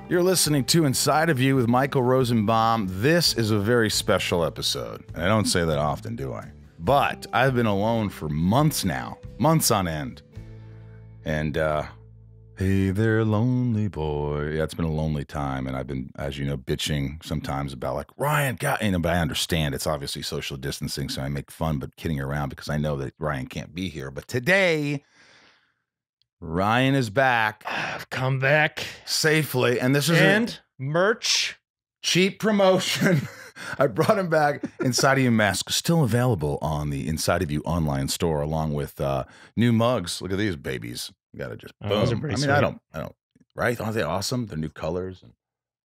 You're listening to Inside of You with Michael Rosenbaum. This is a very special episode. I don't say that often, do I? But I've been alone for months now, months on end. And, hey there, lonely boy. Yeah, it's been a lonely time. And I've been, as you know, bitching sometimes about like, Ryan, God, but I understand it's obviously social distancing. So I make fun, but kidding around because I know that Ryan can't be here. But today, Ryan is back. I've come back safely. And this is merch. Cheap promotion. I brought him back. Inside of You mask still available on the Inside of You online store, along with new mugs. Look at these babies. You gotta just boom. Those are pretty sweet. I don't. Right? Aren't they awesome? They're new colors,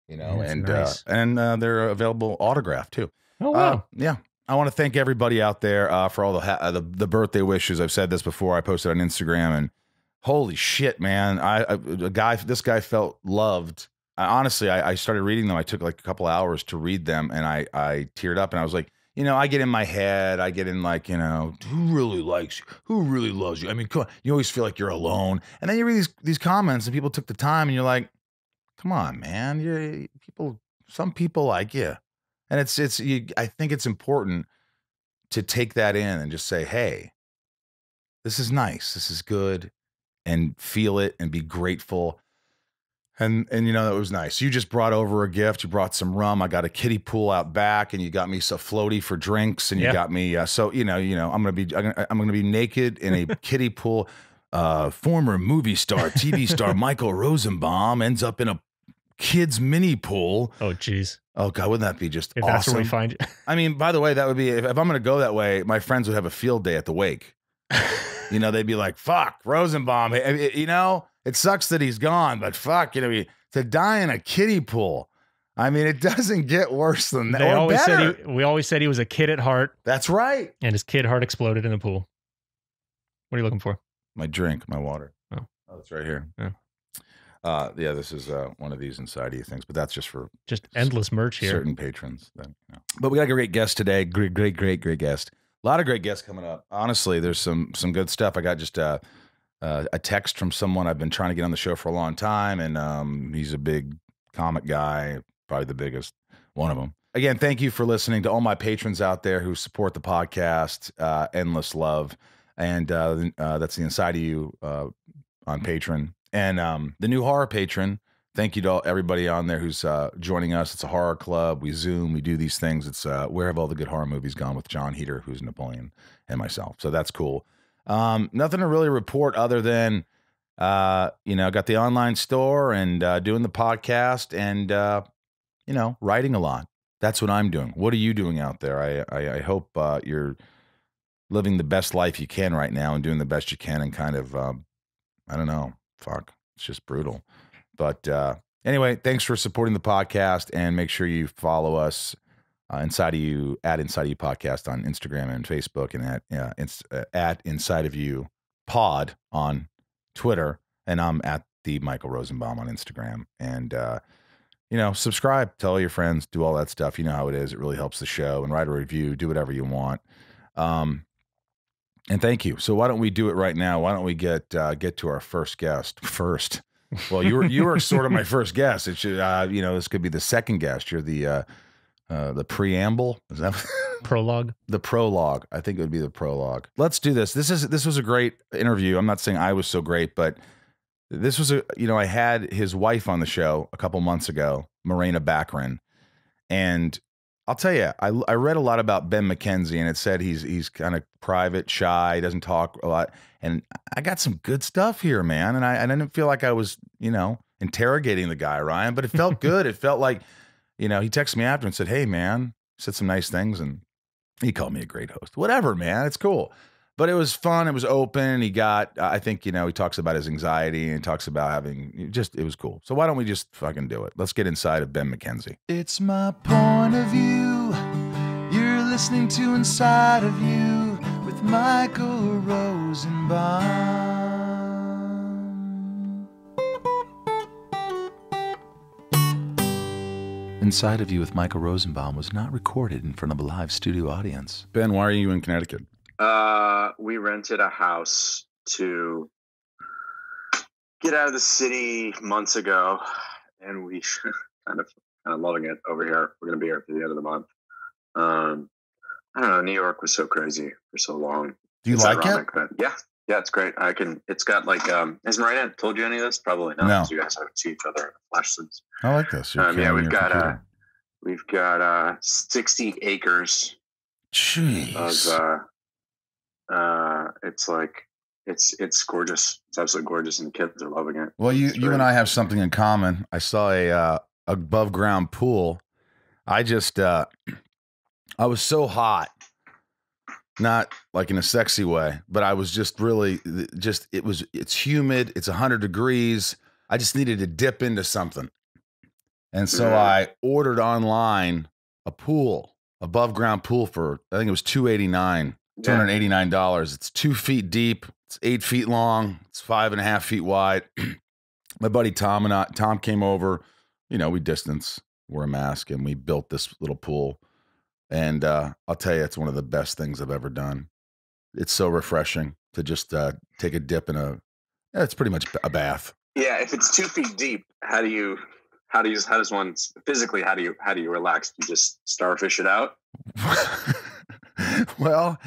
and nice. They're available autographed too. Oh wow. Yeah. I want to thank everybody out there for all the birthday wishes. I've said this before. I posted on Instagram, and holy shit, man! This guy felt loved. Honestly, I started reading them. I took like a couple hours to read them, and I teared up, and I was like, I get in my head. I get in like, who really likes you? Who really loves you? I mean, come on, you always feel like you're alone. And then you read these comments, and people took the time, and you're like, come on, man. Some people like you. And I think it's important to take that in and just say, hey, this is nice. This is good. And feel it and be grateful. And it was nice. You just brought over a gift. You brought some rum. I got a kiddie pool out back, and you got me some floaty for drinks, and you got me. I'm gonna be naked in a kiddie pool. Former movie star, TV star Michael Rosenbaum ends up in a kids mini pool. Oh, geez. Oh God, wouldn't that be just if awesome? That's where we find you. I mean, by the way, that would be if I'm gonna go that way. My friends would have a field day at the wake. They'd be like, fuck, Rosenbaum. It sucks that he's gone, but fuck, to die in a kiddie pool. I mean, it doesn't get worse than that. We always said he was a kid at heart. That's right. And his kid heart exploded in the pool. What are you looking for? My drink, my water. Oh, it's right here. Yeah. This is one of these Inside of You things, but that's just for endless merch here. Certain patrons. But we got a great guest today. Great guest. A lot of great guests coming up. Honestly, there's some good stuff. I got just a text from someone I've been trying to get on the show for a long time, and he's a big comic guy, probably the biggest, one of them. Again, thank you for listening to all my patrons out there who support the podcast. Endless love, and that's the Inside of You on Patreon, and the new horror patron. Thank you to everybody on there who's joining us. It's a horror club. We Zoom. We do these things. It's Where Have All the Good Horror Movies Gone with John Heater, who's Napoleon, and myself. So that's cool. Nothing to really report other than, got the online store and doing the podcast and, writing a lot. That's what I'm doing. What are you doing out there? I hope you're living the best life you can right now and doing the best you can and kind of, I don't know. Fuck. It's just brutal. But anyway, thanks for supporting the podcast, and make sure you follow us Inside of You at Inside of You Podcast on Instagram and Facebook, and at Inside of You Pod on Twitter, and I'm at the Michael Rosenbaum on Instagram. And subscribe, tell all your friends, do all that stuff. You know how it is. It really helps the show. And write a review, do whatever you want. And thank you. So why don't we do it right now? Why don't we get to our first guest first? Well, you were sort of my first guest. It should, this could be the second guest. You're the preamble. Is that prologue? The prologue. I think it would be the prologue. Let's do this. This was a great interview. I'm not saying I was so great, but this was I had his wife on the show a couple months ago, Morena Baccarin, and I'll tell you, I read a lot about Ben McKenzie, and it said he's kind of private, shy, doesn't talk a lot. And I got some good stuff here, man. And I didn't feel like I was, interrogating the guy, Ryan, but it felt good. It felt like, he texted me after and said, hey, man, said some nice things. And he called me a great host. Whatever, man. It's cool. But it was fun. It was open. He got, I think, he talks about his anxiety and talks about having it was cool. So why don't we just fucking do it? Let's get inside of Ben McKenzie. It's my point of view. You're listening to Inside of You with Michael Rosenbaum. Inside of You with Michael Rosenbaum was not recorded in front of a live studio audience. Ben, why are you in Connecticut? We rented a house to get out of the city months ago, and we kind of loving it over here. We're going to be here for the end of the month. I don't know. New York was so crazy for so long. Do you like it? But yeah, it's great. It's got like, has Marina told you any of this? Probably not. No. Because you guys haven't seen each other in the flesh since. I like this. We've got 60 acres. Jeez. It's like, it's gorgeous. It's absolutely gorgeous. And the kids are loving it. Well, you and I have something in common. I saw a above ground pool. I was so hot, not like in a sexy way, but I was just really it's humid. It's 100 degrees. I just needed to dip into something. And so I ordered online a pool, above ground pool for, I think it was $289. It's 2 feet deep. It's 8 feet long. It's 5.5 feet wide. My buddy Tom came over, we distance, wore a mask, and we built this little pool. And I'll tell you, it's one of the best things I've ever done. It's so refreshing to just take a dip in it's pretty much a bath. Yeah, if it's 2 feet deep, how does one physically, how do you relax? You just starfish it out? Well,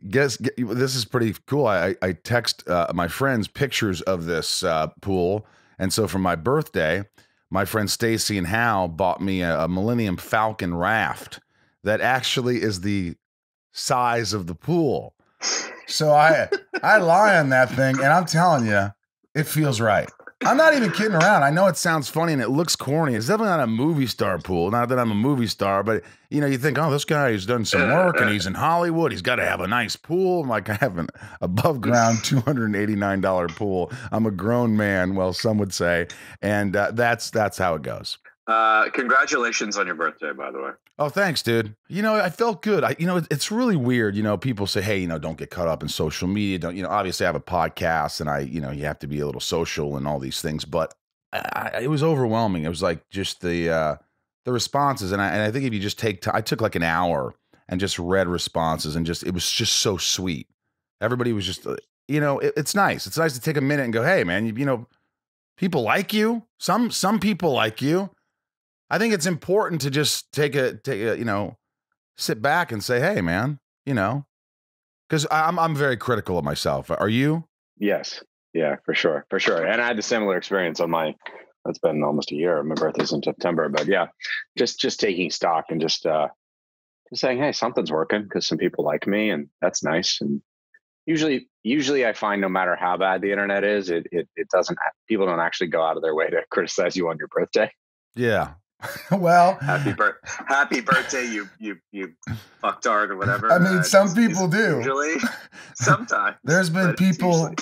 this is pretty cool. I text my friends pictures of this pool. And so for my birthday, my friend Stacy and Hal bought me a Millennium Falcon raft that actually is the size of the pool. So I lie on that thing, and I'm telling you, it feels right. I'm not even kidding around. I know it sounds funny and it looks corny. It's definitely not a movie star pool. Not that I'm a movie star, but you think, oh, this guy, he's done some work and he's in Hollywood. He's got to have a nice pool. I'm like, I have an above ground $289 pool. I'm a grown man, well, some would say, and that's how it goes. Congratulations on your birthday, by the way. Oh, thanks, dude. I felt good. It's really weird. People say, hey, don't get caught up in social media. Don't, obviously I have a podcast and you have to be a little social and all these things, but it was overwhelming. It was like just the responses. And I think if you just take time, I took like an hour and just read responses and it was just so sweet. Everybody was just, it's nice. It's nice to take a minute and go, hey man, people like you. Some people like you. I think it's important to just take a sit back and say, hey, man, because I'm very critical of myself. Are you? Yes. Yeah, for sure. For sure. And I had a similar experience it's been almost a year. My birthday's in September, but yeah, just taking stock and just saying, hey, something's working because some people like me and that's nice. And usually I find no matter how bad the internet is, it doesn't, people don't actually go out of their way to criticize you on your birthday. Yeah. Well, happy birthday, you fucktard or whatever. I mean, some people do. Usually, sometimes. There's been people,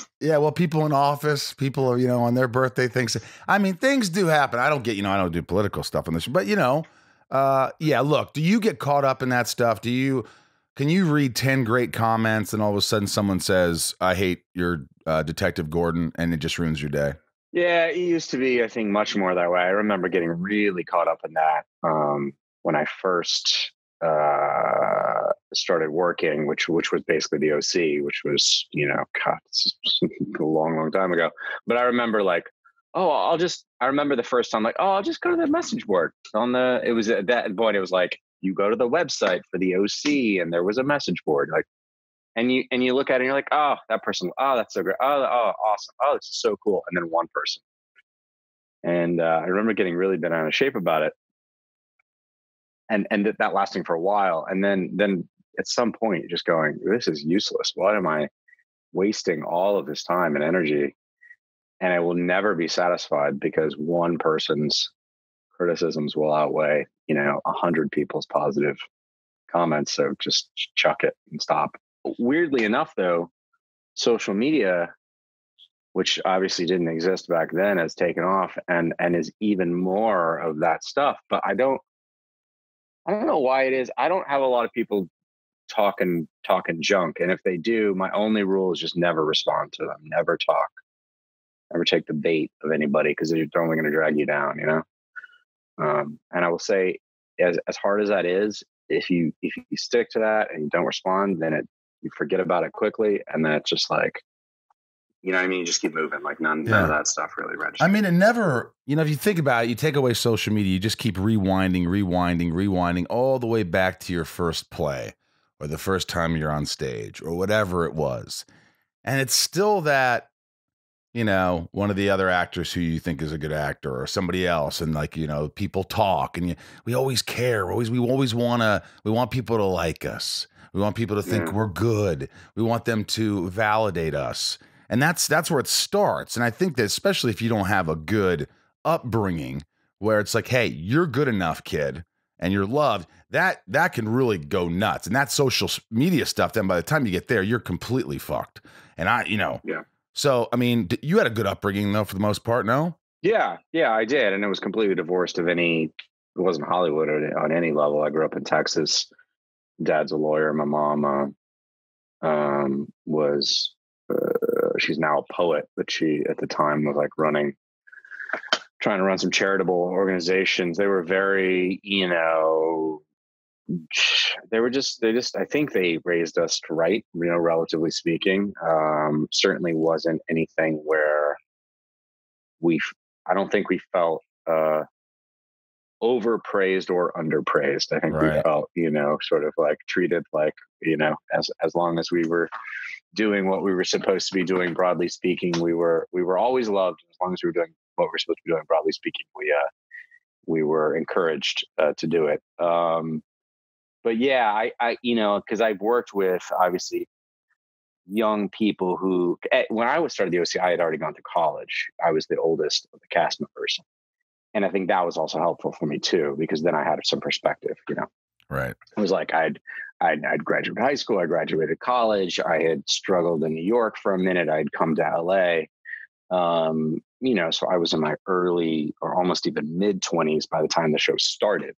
people in office, people are, on their birthday things. I mean, things do happen. I don't do political stuff on this, but look, do you get caught up in that stuff? Can you read 10 great comments and all of a sudden someone says, I hate your Detective Gordon, and it just ruins your day? Yeah, it used to be, I think, much more that way. I remember getting really caught up in that when I first started working, which was basically the OC, which was, this is a long, long time ago. But I remember like, I remember the first time, like, I'll just go to the message board it was at that point, it was like, you go to the website for the OC and there was a message board, like, and you look at it and you're like, oh, that person, oh, that's so great. Oh, awesome. Oh, this is so cool. And then one person. And I remember getting really bent out of shape about it. And that lasting for a while. And then at some point you're just going, this is useless. Why am I wasting all of this time and energy? And I will never be satisfied because one person's criticisms will outweigh, 100 people's positive comments. So just chuck it and stop. Weirdly enough, though, social media, which obviously didn't exist back then, has taken off and is even more of that stuff. But I don't know why it is. I don't have a lot of people talking junk. And if they do, my only rule is just never respond to them. Never talk. Never take the bait of anybody because they're only going to drag you down, And I will say, as hard as that is, if you stick to that and you don't respond, then you forget about it quickly, and then it's just like You know what I mean? You just keep moving. Like none of that stuff really registered. I mean, it never, if you think about it, you take away social media, you just keep rewinding all the way back to your first play or the first time you're on stage or whatever it was. And it's still that, one of the other actors who you think is a good actor or somebody else. And like, people talk and we always care. We want people to like us. We want people to think we're good. We want them to validate us. And that's where it starts. And I think that especially if you don't have a good upbringing where it's like, hey, you're good enough, kid, and you're loved, that can really go nuts. And that social media stuff, then by the time you get there, you're completely fucked. And So, I mean, you had a good upbringing though, for the most part, no? Yeah, I did. And it was completely divorced of it wasn't Hollywood on any level. I grew up in Texas. Dad's a lawyer. My mom was, she's now a poet, but she at the time was like trying to run some charitable organizations. They were very, I think they raised us right, relatively speaking. Certainly wasn't anything where I don't think we felt overpraised or underpraised. I think we felt, sort of like treated like, as long as we were doing what we were supposed to be doing, broadly speaking, we were always loved. As long as we were doing what we're supposed to be doing, broadly speaking, we were encouraged to do it. But yeah, I because I've worked with obviously young people who, when I started the OC, I had already gone to college. I was the oldest of the cast members. And I think that was also helpful for me too, because then I had some perspective, Right. It was like I'd graduated high school, I graduated college, I had struggled in New York for a minute, I'd come to LA. So I was in my early or almost even mid 20s by the time the show started.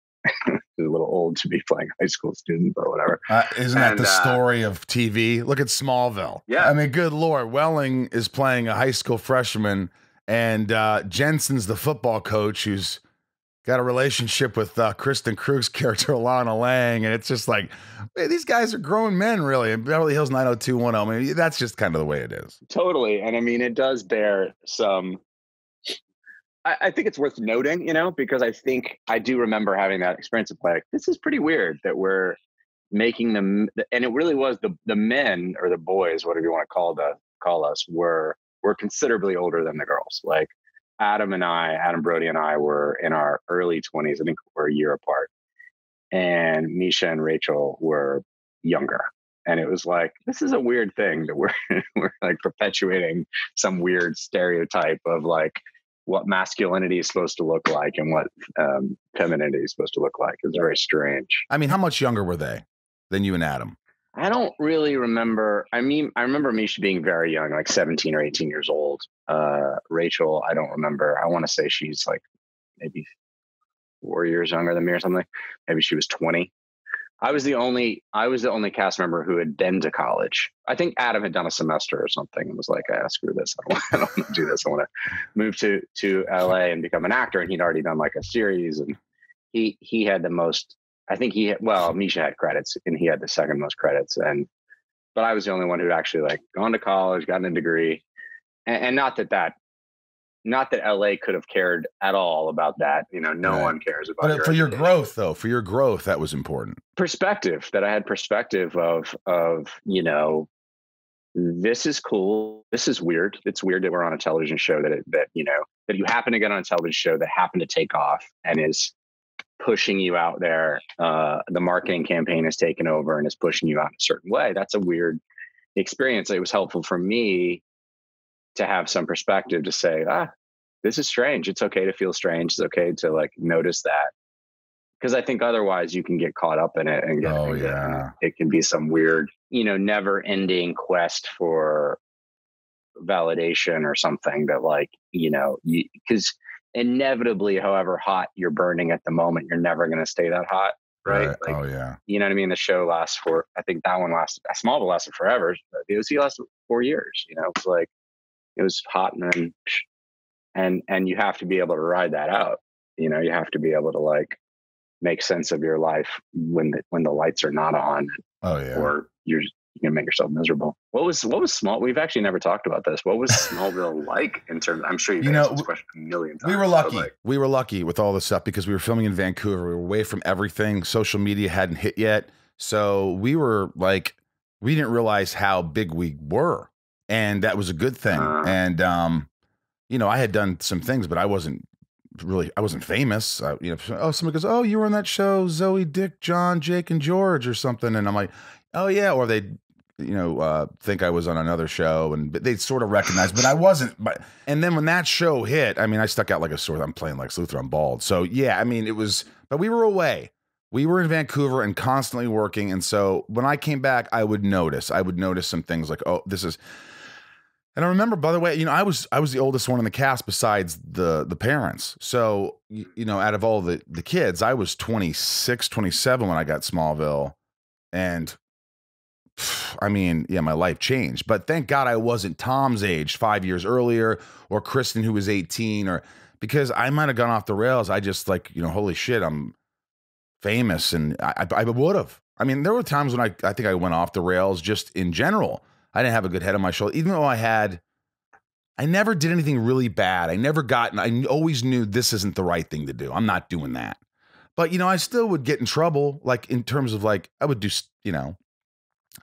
A little old to be playing high school student, but whatever. Isn't that the story of TV? Look at Smallville. Yeah. I mean, good Lord. Welling is playing a high school freshman, and Jensen's the football coach who's got a relationship with Kristen Krug's character, Alana Lang. And it's just like, hey, these guys are grown men, really. And Beverly Hills 90210. I mean, that's just kind of the way it is. Totally. And I mean, it does bear some... I think it's worth noting, because I think I do remember having that experience of like, this is pretty weird that we're making them, and it really was the men or the boys, whatever you want to call us, were considerably older than the girls. Like Adam Brody and I were in our early 20s. I think we're a year apart, and Misha and Rachel were younger. And it was like, this is a weird thing that we're like perpetuating some weird stereotype of like what masculinity is supposed to look like and what femininity is supposed to look like. It's very strange. I mean, how much younger were they than you and Adam? I don't really remember. I mean, I remember Misha being very young, like 17 or 18 years old. Rachel, I don't remember. I want to say she's like maybe 4 years younger than me or something. Maybe she was 20. I was the only cast member who had been to college. I think Adam had done a semester or something and was like, screw this. I don't want to do this. I want to move to LA and become an actor. And he'd already done like a series, and he had the most, I think Misha had credits and he had the second most credits. But I was the only one who'd actually like gone to college, gotten a degree. And not that LA could have cared at all about that. No one cares about it. But for your growth, though, that was important. Perspective, that I had perspective of, this is cool. This is weird. It's weird that we're on a television show that you happen to get on a television show that happened to take off and is pushing you out there. The marketing campaign has taken over and is pushing you out in a certain way. That's a weird experience. It was helpful for me to have some perspective to say, this is strange. It's okay to feel strange. It's okay to like notice that. Because I think otherwise you can get caught up in it and it can be some weird, never ending quest for validation or something that like, because inevitably, however hot you're burning at the moment, you're never going to stay that hot. Right. Like, you know what I mean? The show lasts I think that one Smallville lasted forever. The OC lasted 4 years. It's like, it was hot and you have to be able to ride that out. You have to be able to like make sense of your life when the lights are not on. Oh yeah. Or you're you're gonna make yourself miserable. What was Small? We've actually never talked about this. What was Smallville like in terms? I'm sure you've answered this question a million times. We were lucky. We were lucky with all this stuff because we were filming in Vancouver. We were away from everything. Social media hadn't hit yet, so we were like, we didn't realize how big we were, and that was a good thing. And you know, I had done some things, but I wasn't famous. You know, oh, somebody goes, oh, you were on that show, Zoe, Dick, John, Jake, and George, or something, and I'm like, oh yeah, or they, you know, think I was on another show, and they sort of recognized, but I wasn't. But and then when that show hit, I mean, I stuck out like a sore. I'm playing Lex Luthor. I'm bald, so yeah. I mean, it was, but we were away. We were in Vancouver and constantly working, and so when I came back, I would notice some things like, oh, this is. And I remember, by the way, you know, I was the oldest one in the cast besides the parents. So, you know, out of all the kids, I was 26, 27 when I got Smallville. And I mean, yeah, my life changed. But thank God I wasn't Tom's age 5 years earlier, or Kristen, who was 18, or because I might have gone off the rails. I just like, you know, holy shit, I'm famous. And I would have. I mean, there were times when I think I went off the rails just in general. I didn't have a good head on my shoulder, even though I never did anything really bad. I always knew this isn't the right thing to do. I'm not doing that. But, you know, I still would get in trouble, like in terms of like, I would do, you know,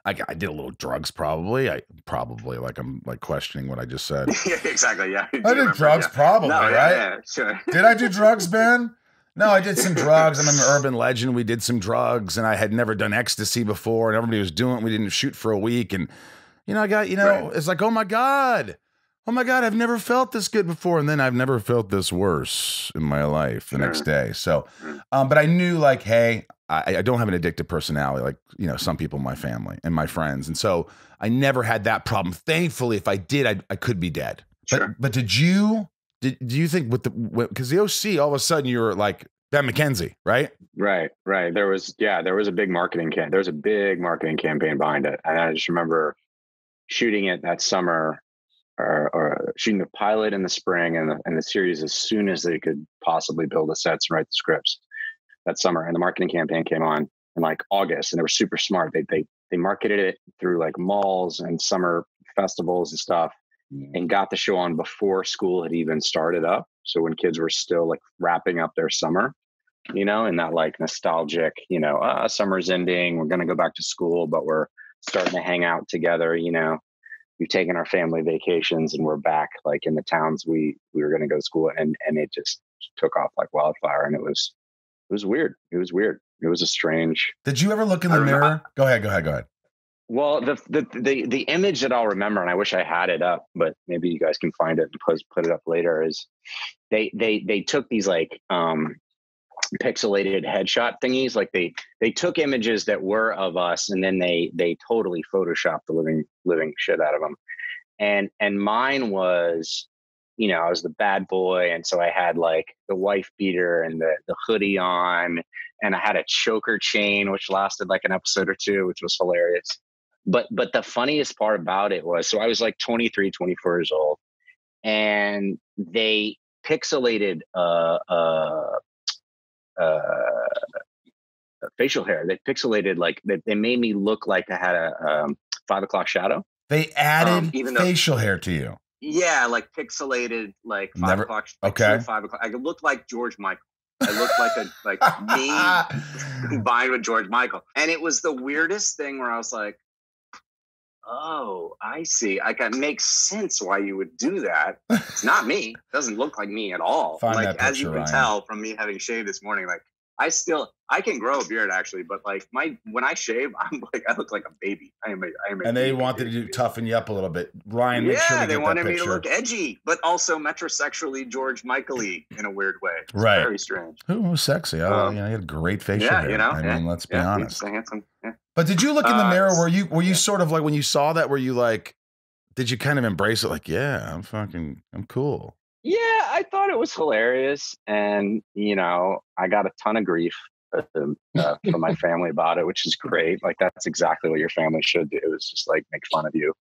I did a little drugs probably. I'm like questioning what I just said. Yeah, exactly. Yeah. I did drugs probably, no, right? Yeah, sure. Did I do drugs, Ben? No, I did some drugs. I'm an urban legend. We did some drugs, and I had never done ecstasy before, and everybody was doing it. We didn't shoot for a week, and you know, I got, you know, right. It's like, oh my God, I've never felt this good before. And then I've never felt this worse in my life the next day. So, but I knew like, hey, I don't have an addictive personality, like, you know, some people in my family and my friends. And so I never had that problem. Thankfully, if I did, I could be dead. Sure. But do you think because the OC, all of a sudden you're like Ben McKenzie, right? Right. There was a big marketing campaign. There was a big marketing campaign behind it. And I just remember shooting it that summer, or shooting the pilot in the spring and the series as soon as they could possibly build the sets and write the scripts that summer. And the marketing campaign came on in like August, and they were super smart. They marketed it through like malls and summer festivals and stuff, and got the show on before school had even started up. So when kids were still like wrapping up their summer, you know, and that like nostalgic, you know, summer's ending, we're going to go back to school, but we're starting to hang out together, you know, we've taken our family vacations and we're back like in the towns we were going to go to school, and it just took off like wildfire. And it was weird. It was a strange. Did you ever look in the mirror? Go ahead. Well, the image that I'll remember, and I wish I had it up, but maybe you guys can find it and put it up later, is they took these like pixelated headshot thingies. Like they took images that were of us, and then they totally photoshopped the living shit out of them. And mine was, you know, I was the bad boy, and so I had like the wife beater and the hoodie on, and I had a choker chain which lasted like an episode or two, which was hilarious. But the funniest part about it was, so I was like 23, 24 years old, and they pixelated facial hair. They pixelated like they made me look like I had a 5 o'clock shadow. They added facial hair to you. Yeah, like pixelated, like 5 o'clock. Like okay. 5 o'clock. I looked like George Michael. I looked like me combined with George Michael, and it was the weirdest thing where I was like, oh, I see. It makes sense why you would do that. It's not me. It doesn't look like me at all. Like, as you can tell from me having shaved this morning, like I can grow a beard actually, but like when I shave, I look like a baby. I am and they wanted to toughen you up a little bit. Ryan, make sure they wanted me to look edgy, but also metrosexually George Michael-y in a weird way. It's right. Very strange. Who was sexy? You know, he had great facial hair. You know, I mean, let's be honest. He's handsome. Yeah. But did you look in the mirror? Were you sort of like, when you saw that, were you like, did you kind of embrace it? Like, yeah, I'm cool. Yeah, I thought it was hilarious. And, you know, I got a ton of grief from my family about it, which is great. Like, that's exactly what your family should do, is just like make fun of you.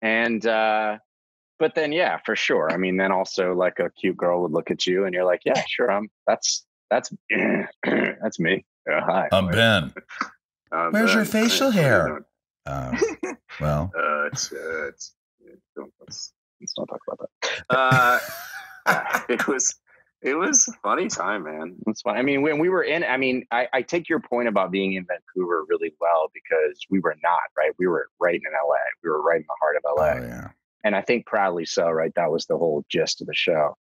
And, but then, yeah, for sure. I mean, then also like a cute girl would look at you and you're like, yeah, sure. That's me. Hi. I'm Ben. Where's your facial hair? Well, let's not talk about that. It was a funny time, man. It's fun. I mean, when we were in, I take your point about being in Vancouver really well, because we were not, right? We were right in LA. We were right in the heart of LA. oh yeah. And I think proudly so, right? That was the whole gist of the show.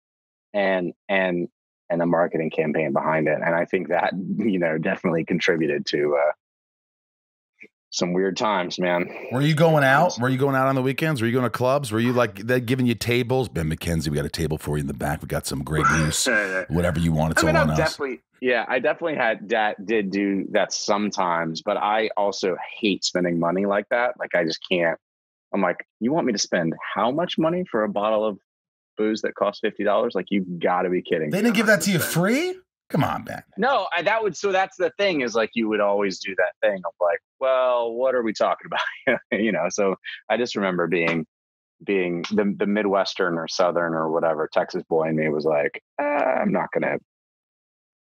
And the marketing campaign behind it. And I think that, definitely contributed to some weird times, man. Were you going out? Were you going out on the weekends? Were you going to clubs? Were you like they giving you tables? Ben McKenzie, we got a table for you in the back. We got some great news. Whatever you want, it's all on us. I definitely did do that sometimes, but I also hate spending money like that. Like, I just can't. I'm like, you want me to spend how much money for a bottle of booze that costs $50? Like, you've got to be kidding. They didn't give that to you free? Come on, Ben. No, so that's the thing, is like, you would always do that thing of like, well, what are we talking about? So I just remember being the Midwestern or Southern or whatever Texas boy in me was like, I'm not going to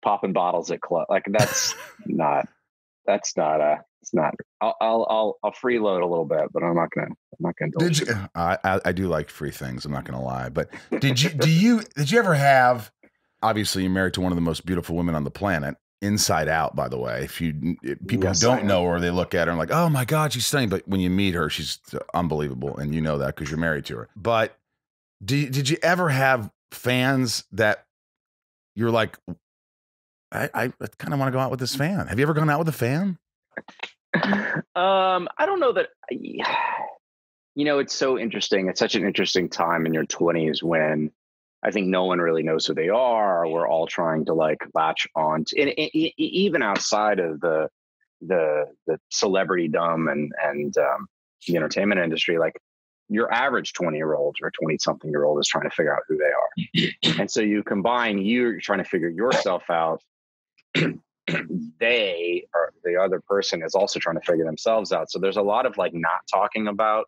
popping bottles at club. Like, it's not, I'll freeload a little bit, but I'm not gonna. I do like free things. I'm not gonna lie, but did you ever have? Obviously, you're married to one of the most beautiful women on the planet, inside out. By the way, if people who don't know her, they look at her and like, oh my God, she's stunning. But when you meet her, she's unbelievable, and you know that because you're married to her. But did you ever have fans that you're like, I kind of want to go out with this fan? Have you ever gone out with a fan? I don't know that. It's so interesting. It's such an interesting time in your 20s when I think no one really knows who they are. We're all trying to like latch on to, and even outside of the celebrity-dom and the entertainment industry, like your average 20-year-old or 20-something-year-old is trying to figure out who they are. And so you combine, you're trying to figure yourself out. They or the other person is also trying to figure themselves out. So there's a lot of like not talking about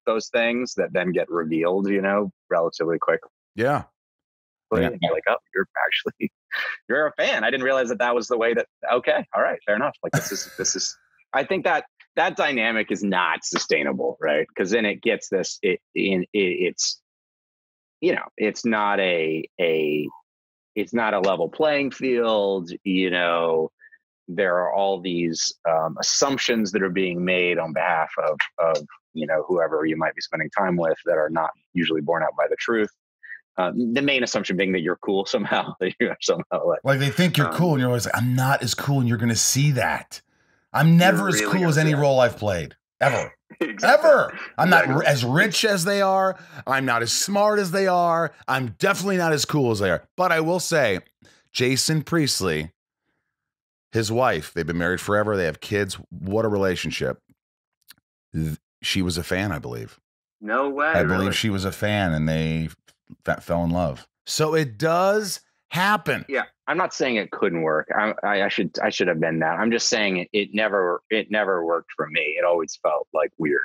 those things that then get revealed, relatively quick. Yeah. You're like, oh, you're a fan. I didn't realize that was the way that, okay, all right, fair enough. Like this is, I think that dynamic is not sustainable, right? Because then it gets it's not it's not a level playing field. There are all these assumptions that are being made on behalf of whoever you might be spending time with that are not usually borne out by the truth. The main assumption being that you're cool somehow, that you're somehow like they think you're cool, and you're always like, I'm not as cool, and you're going to see that. I'm never as cool as any role I've played ever. Exactly. Ever. I'm not as rich as they are. I'm not as smart as they are. I'm definitely not as cool as they are. But I will say, Jason Priestley, his wife, they've been married forever. They have kids. What a relationship. She was a fan, I believe. No way. I believe she was a fan, and they fell in love. So it does happen. Yeah. I'm not saying it couldn't work. I should have been that. I'm just saying it never worked for me. It always felt like weird.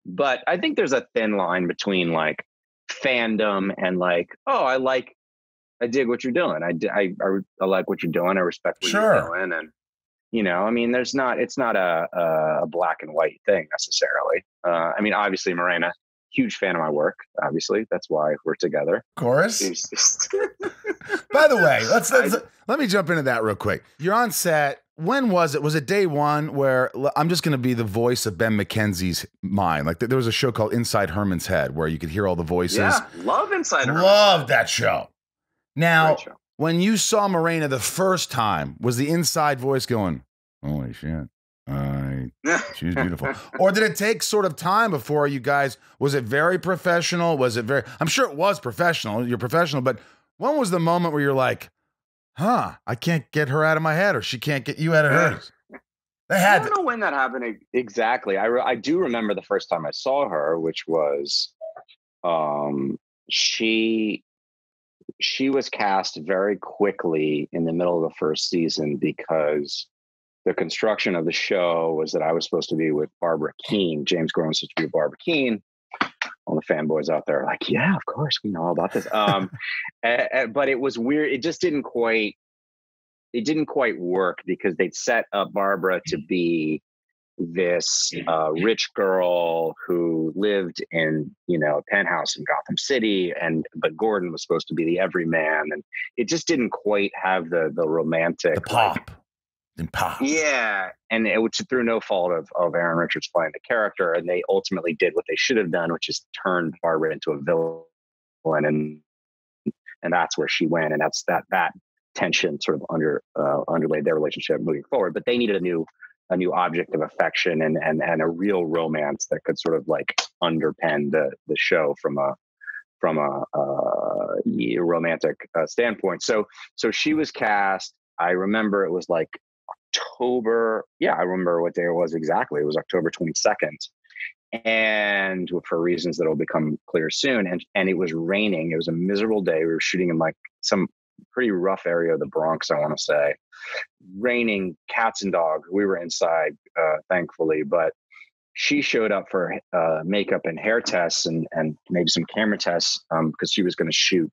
But I think there's a thin line between like fandom and like, oh, I dig what you're doing. I like what you're doing. I respect what you're doing. And it's not a black and white thing necessarily. Obviously Morena, huge fan of my work. Obviously, that's why we're together. Of course. By the way, let me jump into that real quick. You're on set. When was it? Was it day one where I'm just going to be the voice of Ben McKenzie's mind? Like there was a show called Inside Herman's Head where you could hear all the voices. Yeah, love Inside Herman's Head. Love that show. Now, when you saw Morena the first time, was the inside voice going, holy shit, she's beautiful? Or did it take sort of time before you guys, was it very professional? I'm sure it was professional. You're professional, but when was the moment where you're like, I can't get her out of my head, or she can't get you out of hers? I don't know when that happened exactly. I do remember the first time I saw her, which was she was cast very quickly in the middle of the first season because the construction of the show was that I was supposed to be with Barbara Keene. James Grown was supposed to be with Barbara Keene. All the fanboys out there are like, yeah, of course, we know all about this. But it was weird. It just didn't quite work because they'd set up Barbara to be this rich girl who lived in, a penthouse in Gotham City, but Gordon was supposed to be the everyman, and it just didn't quite have the romantic pop. Yeah, and it was through no fault of Aaron Richards playing the character, and they ultimately did what they should have done, which is turned Barbara into a villain, and that's where she went, and that's that tension sort of underlaid their relationship moving forward. But they needed a new object of affection and a real romance that could sort of like underpin the show from a romantic standpoint. So she was cast. I remember it was like October. Yeah, I remember what day it was exactly. It was October 22nd. And for reasons that will become clear soon. And it was raining. It was a miserable day. We were shooting in like some pretty rough area of the Bronx, I want to say. Raining, cats and dogs. We were inside, thankfully, but she showed up for makeup and hair tests and maybe some camera tests because she was going to shoot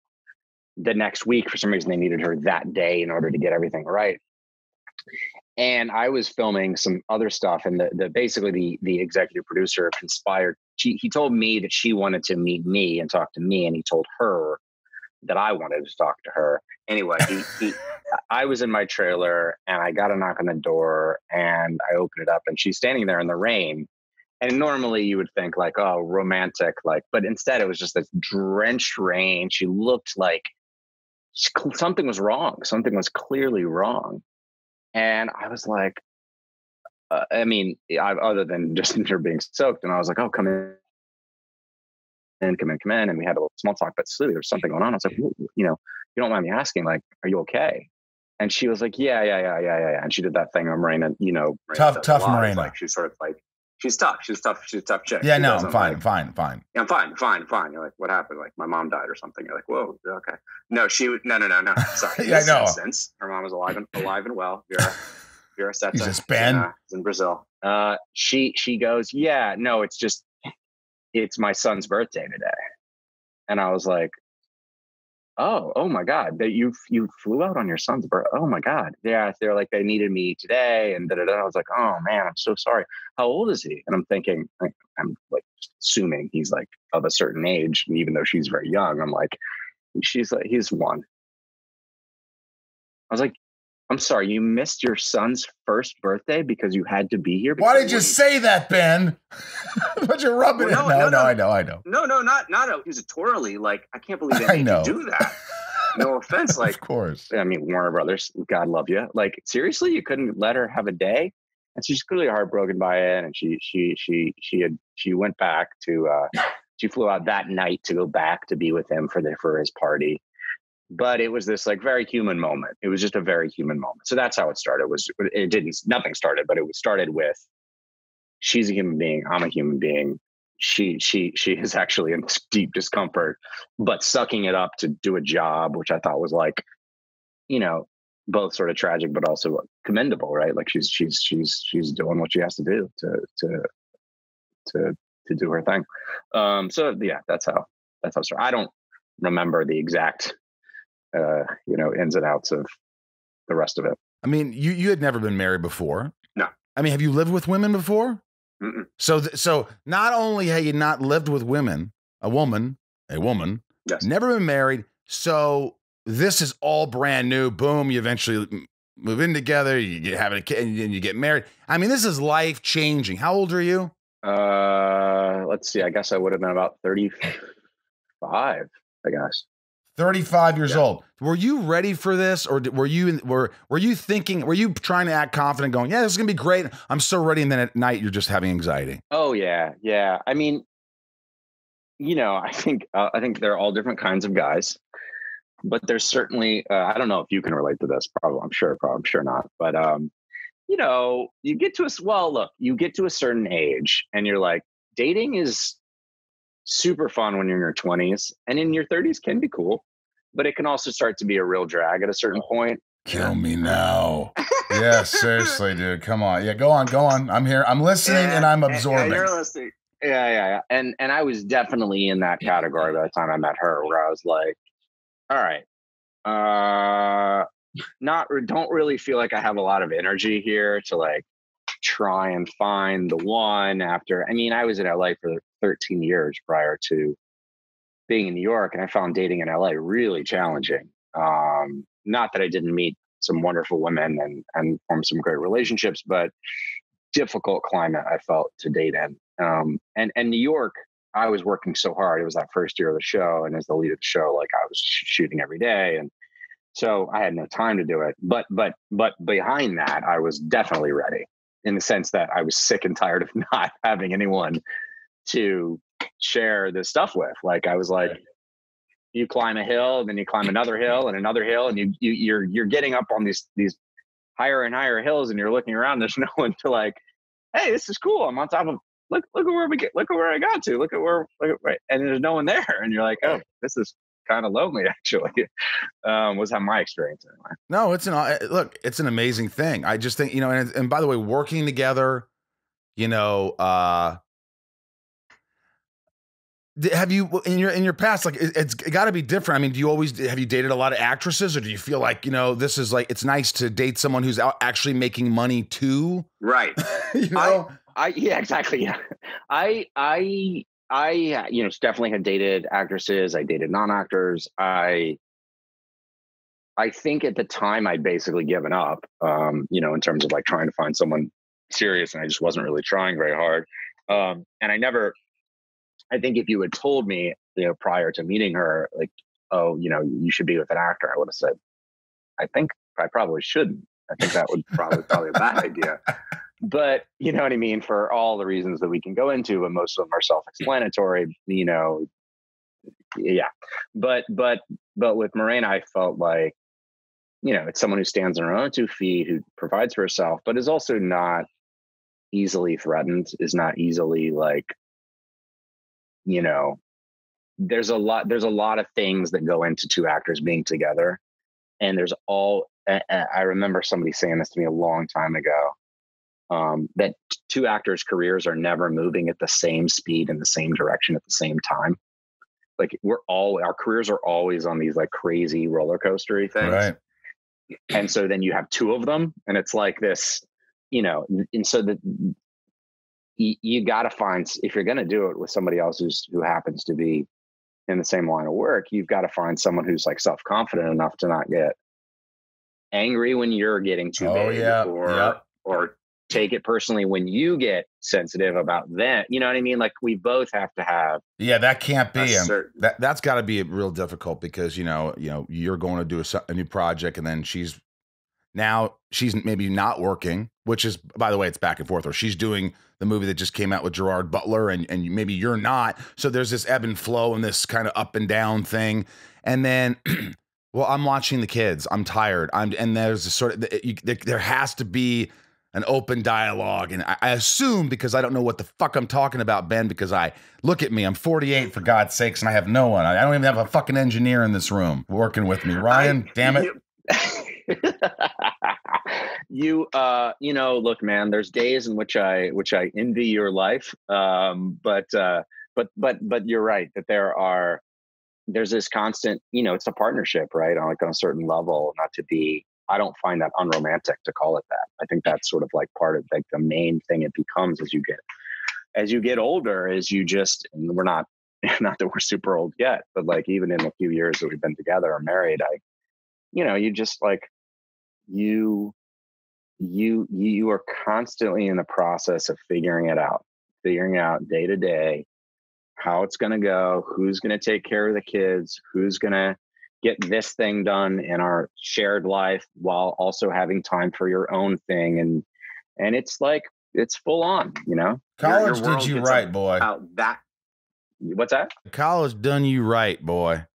the next week. For some reason, they needed her that day in order to get everything right. And I was filming some other stuff, and basically the executive producer conspired. He told me that she wanted to meet me and talk to me, and he told her that I wanted to talk to her. Anyway, I was in my trailer, and I got a knock on the door, and I opened it up, and she's standing there in the rain. And normally you would think like, oh, romantic, but instead it was just this drenched rain. She looked like something was wrong. Something was clearly wrong. And I was like, other than just her being soaked, and I was like, oh, come in. And come in. And we had a little small talk, but clearly there's something going on. I was like, you don't mind me asking, like, are you okay? And she was like, yeah. And she did that thing on Marina, Marina tough Marina. Like, she's sort of like, she's tough. She's a tough chick. Yeah, no, I'm fine. Yeah, I'm fine. You're like, what happened? Like, my mom died or something. You're like, whoa, okay. No, no. Sorry. Yeah, I know. Since her mom was alive and well. Vera Seta. Jesus, Ben. In Brazil. She goes, yeah, no, it's my son's birthday today. And I was like, oh my God, that you flew out on your son's birthday. Oh my God. Yeah. They're like, they needed me today. And I was like, oh man, I'm so sorry. How old is he? And I'm thinking, I'm like assuming he's like of a certain age. And even though she's very young, I'm like, he's one. I was like, I'm sorry, you missed your son's first birthday because you had to be here? Why did you say that, Ben? But you're rubbing it. No, I know. No, not accusatorily. Like, I can't believe they made you do that. No offense. Like, of course. I mean, Warner Brothers, God love you. Like, seriously, you couldn't let her have a day? And she's clearly heartbroken by it. And she went back to, she flew out that night to go back to be with him for his party. But it was this like very human moment. It was just a very human moment. So that's how it started. Nothing started, but it started with, she's a human being. I'm a human being. She is actually in deep discomfort, but sucking it up to do a job, which I thought was like, both sort of tragic, but also commendable, right? Like she's doing what she has to do to do her thing. So yeah, that's how it started. I don't remember the exact ins and outs of the rest of it. I mean, you had never been married before. No. I mean, have you lived with women before? Mm-mm. So not only have you not lived with women, a woman, yes. Never been married. So this is all brand new. Boom. You eventually move in together. You have a kid and you get married. I mean, this is life changing. How old are you? Let's see. I guess I would have been about 35, I guess. 35 years old. Were you ready for this, or were you thinking? Were you trying to act confident, going, "Yeah, this is gonna be great. I'm so ready," and then at night you're just having anxiety? Oh yeah. I mean, I think there are all different kinds of guys, but there's certainly I don't know if you can relate to this. Probably, I'm sure not. But you get to you get to a certain age, and you're like, dating is super fun when you're in your 20s, and in your 30s can be cool, but it can also start to be a real drag at a certain point. Kill me now. Yeah, seriously, dude. Come on. Yeah, go on. I'm here. I'm listening and I'm absorbing. You're listening. Yeah. And I was definitely in that category by the time I met her, where I was like, all right, don't really feel like I have a lot of energy here to like try and find the one after. I mean, I was in LA for 13 years prior to being in New York, and I found dating in LA really challenging. Not that I didn't meet some wonderful women and form some great relationships, but difficult climate I felt to date in. And New York, I was working so hard. It was that first year of the show, and as the lead of the show, like I was shooting every day, and so I had no time to do it. But behind that, I was definitely ready, in the sense that I was sick and tired of not having anyone to share this stuff with. Like I was like, you climb a hill, and then you climb another hill and another hill, and you're getting up on these higher and higher hills, and you're looking around. There's no one to like, hey, this is cool. I'm on top of look at where look at where I got to. Right, and there's no one there, and you're like, oh, this is kind of lonely actually. Was how my experience anyway. No, it's an amazing thing. I just think, and by the way, working together, have you in your past, like it's got to be different. I mean, have you dated a lot of actresses, or do you feel like, this is like, it's nice to date someone who's out actually making money too? Right. Yeah, exactly. Yeah. I definitely had dated actresses. I dated non-actors. I think at the time I'd basically given up, in terms of like trying to find someone serious, and I just wasn't really trying very hard. And I think if you had told me, prior to meeting her, like, oh, you should be with an actor, I would have said, I think I probably shouldn't. I think that would probably a bad idea. But you know what I mean, for all the reasons that we can go into, and most of them are self-explanatory, yeah. But with Morena, I felt like, it's someone who stands on her own 2 feet, who provides for herself, but is also not easily threatened, is not easily like, there's a lot of things that go into 2 actors being together. And I remember somebody saying this to me a long time ago, that 2 actors' careers are never moving at the same speed in the same direction at the same time. Like our careers are always on these like crazy roller coastery things. Right. And so then you have 2 of them, and it's like this, and so that you got to find, if you're going to do it with somebody else who happens to be in the same line of work, you've got to find someone who's like self-confident enough to not get angry when you're getting too big, or take it personally when you get sensitive about that. You know what I mean? Like we both have to have. Yeah, that can't be. That's got to be real difficult, because you're going to do a new project, and then she's maybe not working, which is, by the way, it's back and forth. Or she's doing the movie that just came out with Gerard Butler, and maybe you're not. So there's this ebb and flow and this kind of up and down thing. And then, well, I'm watching the kids. I'm tired. And there's a sort of, there has to be an open dialogue. And I assume, because I don't know what the fuck I'm talking about, Ben, because look at me, I'm 48 for God's sakes, and I have no one. I don't even have a fucking engineer in this room working with me. Ryan, damn it. Look, man, there's days in which I envy your life. But you're right that there's this constant, it's a partnership, right? On a certain level, I don't find that unromantic to call it that. I think that's sort of like part of like the main thing it becomes as you get older, is you just, and we're not that we're super old yet, but like even in a few years that we've been together or married, you just like, you are constantly in the process of figuring out day to day how it's going to go, who's going to take care of the kids, who's going to get this thing done in our shared life while also having time for your own thing. And it's like, it's full on, College your did you right, boy. What's that? College done you right, boy.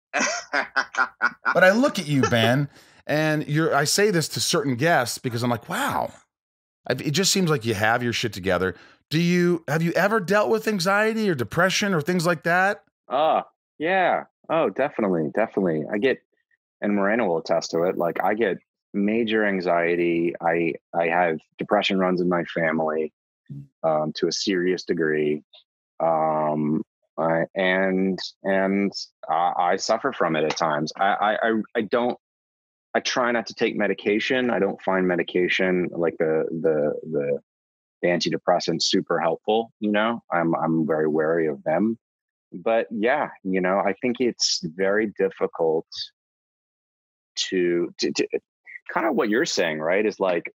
But I look at you, Ben, and I say this to certain guests because I'm like, wow, it just seems like you have your shit together. Have you ever dealt with anxiety or depression or things like that? Yeah. Oh, definitely. I get, and Marina will attest to it, like I get major anxiety. I have depression runs in my family, to a serious degree. And I suffer from it at times. I try not to take medication. I don't find medication like the the antidepressants super helpful. I'm very wary of them. But yeah, I think it's very difficult to kind of what you're saying, right? Is like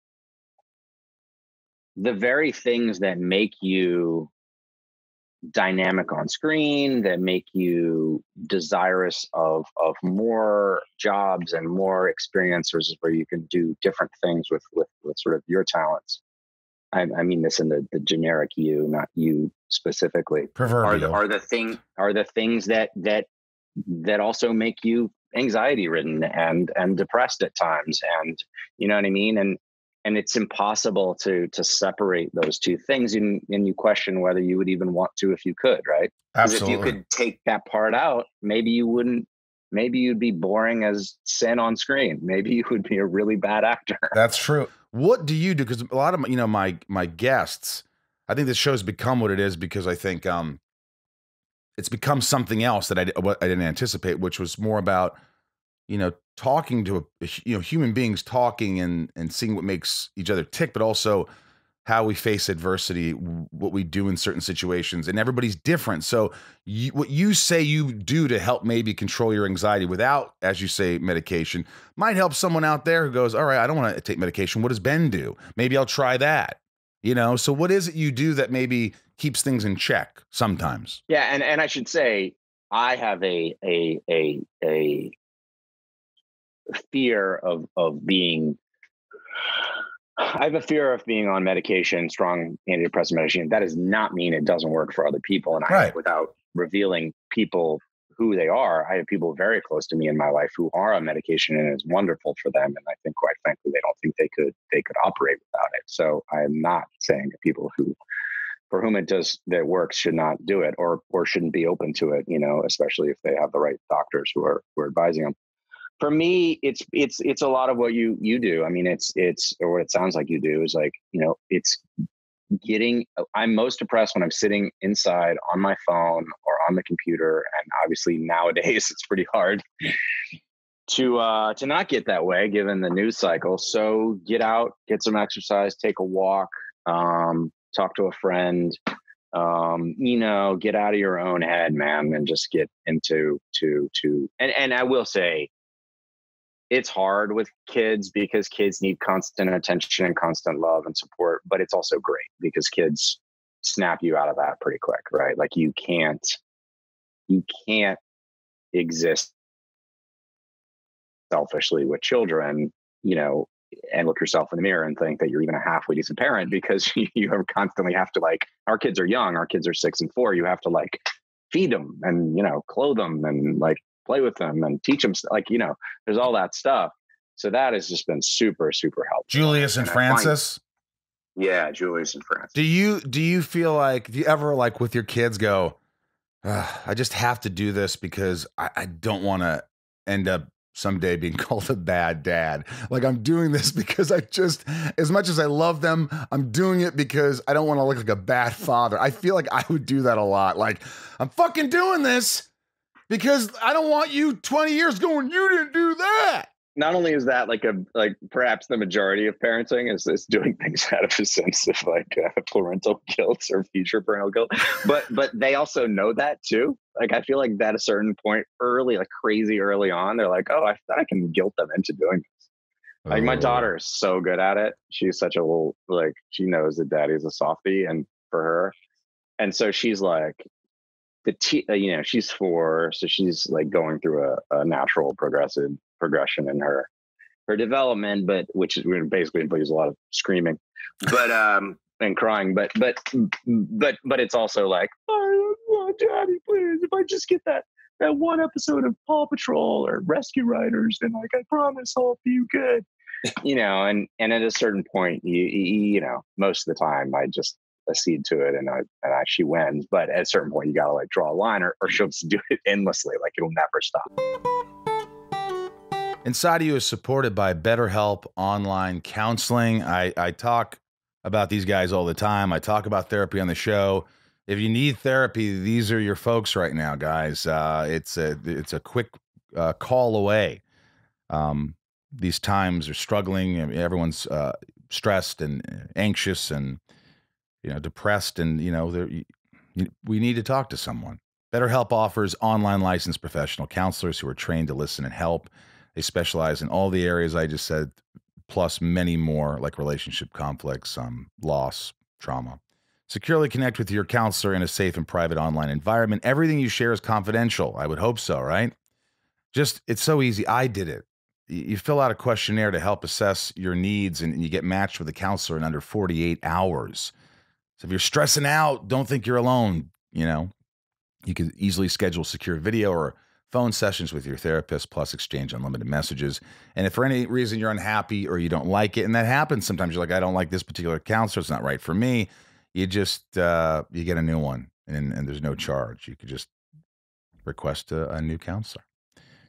the very things that make you dynamic on screen, that make you desirous of more jobs and more experiences where you can do different things with sort of your talents. I mean this in the generic you, not you specifically. Proverbial. Are the things that also make you anxiety ridden and depressed at times, and you know what I mean, and it's impossible to separate those two things, and you question whether you would even want to if you could, right? Because if you could take that part out, maybe you wouldn't. Maybe you'd be boring as sin on screen. Maybe you would be a really bad actor. That's true. What do you do? Because a lot of my guests, I think this show's become what it is because I think it's become something else that I didn't anticipate, which was more about talking to human beings, talking and seeing what makes each other tick, but also how we face adversity, what we do in certain situations, and everybody's different. So what you say you do to help maybe control your anxiety without, as you say, medication might help someone out there who goes, all right, I don't want to take medication. What does Ben do? Maybe I'll try that. So what is it you do that maybe keeps things in check sometimes? Yeah. And I should say, I have a fear of being, I have a fear of being on medication, strong antidepressant medication. That does not mean it doesn't work for other people. And right. Without revealing people who they are, I have people very close to me in my life who are on medication, and it's wonderful for them. And I think, quite frankly, they don't think they could operate without it. So I am not saying that people for whom that works should not do it or shouldn't be open to it, especially if they have the right doctors who are advising them. For me, it's a lot of what you do. I mean, it's or what it sounds like you do is like, it's I'm most depressed when I'm sitting inside on my phone or on the computer. And obviously nowadays it's pretty hard to not get that way given the news cycle. So get out, get some exercise, take a walk, talk to a friend, get out of your own head, man, and just get into and I will say, it's hard with kids because kids need constant attention and constant love and support, but it's also great because kids snap you out of that pretty quick, right? Like you can't exist selfishly with children, and look yourself in the mirror and think that you're even a halfway decent parent because you constantly have to our kids are young, our kids are 6 and 4. You have to feed them and, clothe them and play with them and teach them there's all that stuff. So that has just been super, super helpful. Julius and Francis. Yeah. Julius and Francis. Do you feel like, do you ever with your kids go, I just have to do this because I don't want to end up someday being called a bad dad. I'm doing this because as much as I love them, I'm doing it because I don't want to look like a bad father. I feel like I would do that a lot. I'm fucking doing this because I don't want you 20 years going, you didn't do that. Not only is that perhaps the majority of parenting is doing things out of a sense of parental guilt or future parental guilt, but they also know that too. I feel like at a certain point crazy early on, they're like, oh, I thought I can guilt them into doing this. My daughter is so good at it. She's such a little, she knows that daddy's a softie and for her. And so she's she's 4, so she's going through a natural progression in her development, but which is basically involves a lot of screaming, but and crying, but it's also oh, daddy, please, if I just get that one episode of Paw Patrol or Rescue Riders, then I promise I'll be good, and at a certain point, you most of the time I just accede to it and she wins, but at a certain point you gotta draw a line or she'll just do it endlessly, it'll never stop. Inside of You is supported by BetterHelp Online Counseling. I talk about these guys all the time. I talk about therapy on the show. If you need therapy, these are your folks right now, guys. It's a quick call away. These times are struggling. Everyone's stressed and anxious, and depressed, and we need to talk to someone. BetterHelp offers online licensed professional counselors who are trained to listen and help. They specialize in all the areas I just said, plus many more, like relationship conflicts, loss, trauma. Securely connect with your counselor in a safe and private online environment. Everything you share is confidential. I would hope so, right? It's so easy. I did it. You fill out a questionnaire to help assess your needs, and you get matched with a counselor in under 48 hours. So if you're stressing out, don't think you're alone. You can easily schedule secure video or phone sessions with your therapist, plus exchange unlimited messages. And if for any reason you're unhappy or you don't like it, and that happens sometimes, you're like, I don't like this particular counselor, it's not right for me. You just, you get a new one, and there's no charge. You could just request a new counselor.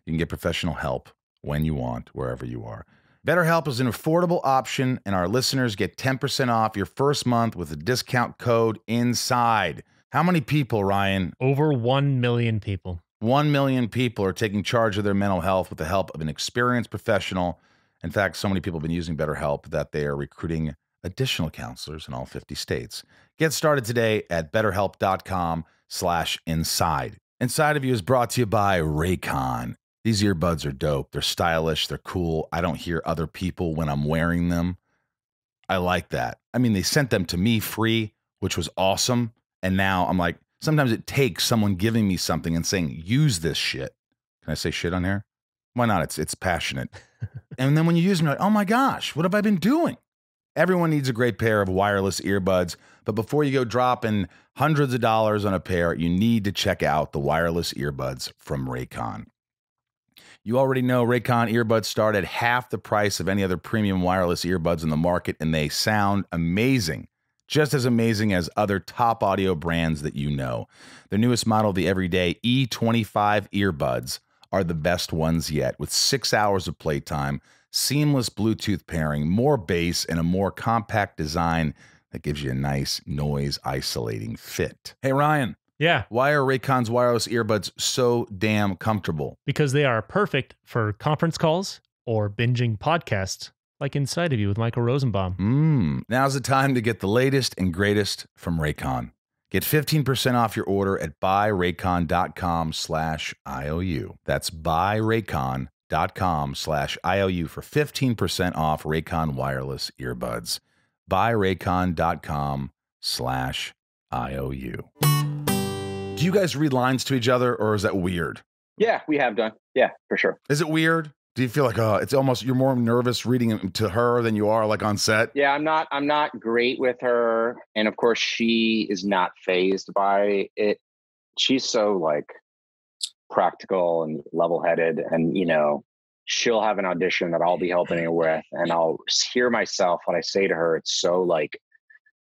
You can get professional help when you want, wherever you are. BetterHelp is an affordable option, and our listeners get 10% off your first month with a discount code INSIDE. How many people, Ryan? Over 1 million people. 1 million people are taking charge of their mental health with the help of an experienced professional. In fact, so many people have been using BetterHelp that they are recruiting additional counselors in all 50 states. Get started today at BetterHelp.com/inside. Inside of You is brought to you by Raycon. These earbuds are dope. They're stylish. They're cool. I don't hear other people when I'm wearing them. I like that. I mean, they sent them to me free, which was awesome. And now I'm like, sometimes it takes someone giving me something and saying, use this shit. Can I say shit on here? Why not? It's passionate. And then when you use them, you're like, oh my gosh, what have I been doing? Everyone needs a great pair of wireless earbuds. But before you go dropping hundreds of dollars on a pair, you need to check out the wireless earbuds from Raycon. You already know Raycon earbuds start at half the price of any other premium wireless earbuds in the market, and they sound amazing. Just as amazing as other top audio brands that you know. The newest model, the everyday E25 earbuds, are the best ones yet, with 6 hours of playtime, seamless Bluetooth pairing, more bass, and a more compact design that gives you a nice noise-isolating fit. Hey, Ryan. Yeah. Why are Raycon's wireless earbuds so damn comfortable? Because they are perfect for conference calls or binging podcasts, like Inside of You with Michael Rosenbaum. Now's the time to get the latest and greatest from Raycon. Get 15% off your order at buyraycon.com/IOU. That's buyraycon.com/IOU for 15% off Raycon wireless earbuds. Buyraycon.com/IOU. Do you guys read lines to each other, or is that weird? Yeah, we have done. Yeah, for sure. Is it weird? Do you feel like, it's almost, you're more nervous reading it to her than you are like on set? Yeah, I'm not great with her. And of course she is not fazed by it. She's so like practical and level-headed, and she'll have an audition that I'll be helping her with, and I'll hear myself when I say to her, it's so like,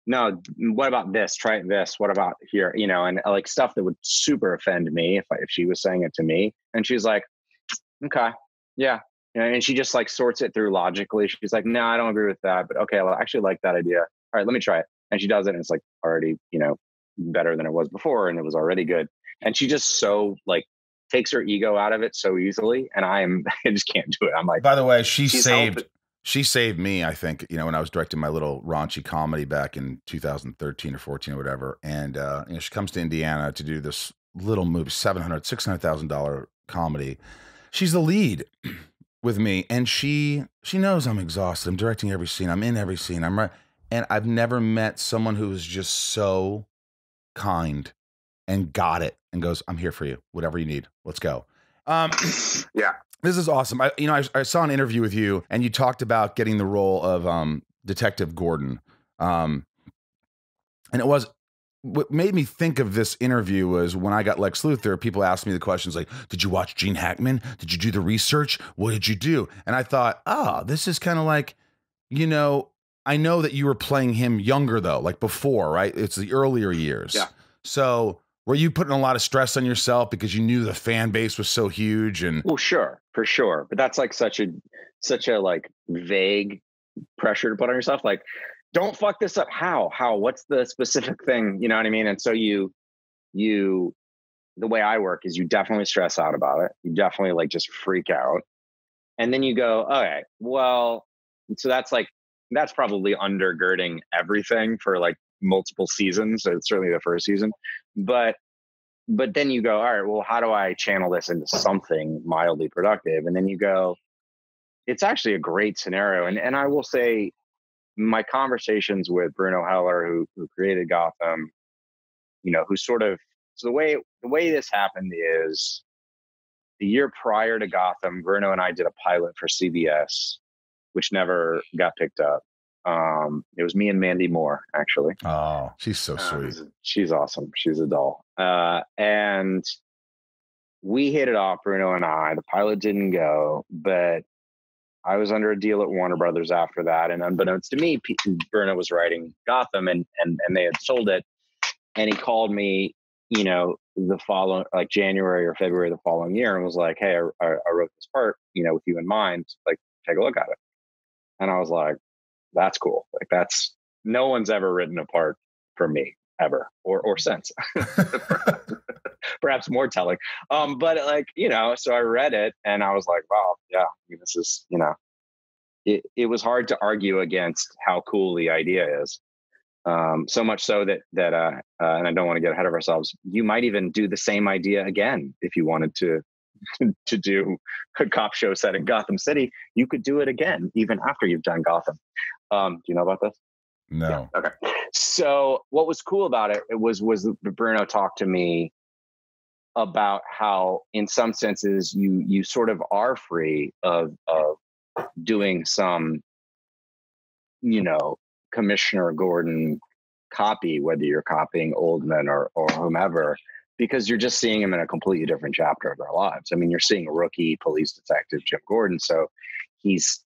no, what about this? Try this. What about here? And like stuff that would super offend me if she was saying it to me. And she's like, okay, yeah. And she just like sorts it through logically. She's like, no, I don't agree with that, but okay, well, I actually like that idea. All right, let me try it. And she does it, and it's like already, better than it was before, and it was already good. And she just so like takes her ego out of it so easily, and I just can't do it. I'm like, by the way, she saved me, I think, when I was directing my little raunchy comedy back in 2013 or 14 or whatever. And she comes to Indiana to do this little movie, $600,000 comedy. She's the lead with me, and she knows I'm exhausted. I'm directing every scene. I'm in every scene. I'm right. And I've never met someone who is just so kind and got it and goes, I'm here for you. Whatever you need. Let's go. Yeah. This is awesome. I saw an interview with you, and you talked about getting the role of Detective Gordon. And what made me think of this interview was when I got Lex Luthor, people asked me the questions like, did you watch Gene Hackman? Did you do the research? What did you do? And I thought, this is kind of like, I know that you were playing him younger though, like before, right? It's the earlier years. Yeah. So were you putting a lot of stress on yourself because you knew the fan base was so huge? And well, sure, for sure. But that's like such a like vague pressure to put on yourself. Like, don't fuck this up. How, what's the specific thing? You know what I mean? And so the way I work is you definitely stress out about it. You definitely like just freak out. And then you go, okay, well, so that's probably undergirding everything for like multiple seasons. So it's certainly the first season, but then you go, all right, well, how do I channel this into something mildly productive? And then you go, it's actually a great scenario. And I will say, my conversations with Bruno Heller, who created Gotham, who sort of, so the way this happened is the year prior to Gotham, Bruno and I did a pilot for CBS, which never got picked up. It was me and Mandy Moore, actually. Oh, she's so sweet. She's awesome. She's a doll. And we hit it off, Bruno and I. The pilot didn't go, but I was under a deal at Warner Brothers after that. And unbeknownst to me, Bruno was writing Gotham and they had sold it. And he called me, the following, like January or February the following year, and was like, hey, I wrote this part, with you in mind, like, take a look at it. And I was like, that's cool. Like, that's, no one's ever written a part for me ever or since. Perhaps more telling. But like, so I read it and I was like, wow, yeah, this is, it was hard to argue against how cool the idea is. So much so that and I don't want to get ahead of ourselves, you might even do the same idea again if you wanted to do a cop show set in Gotham City. You could do it again even after you've done Gotham. Do you know about this? No. Yeah. Okay. So what was cool about it was Bruno talked to me about how, in some senses, you sort of are free of doing some, Commissioner Gordon copy, whether you're copying Oldman or whomever, because you're just seeing him in a completely different chapter of their lives. I mean, you're seeing a rookie police detective, Jim Gordon. So he's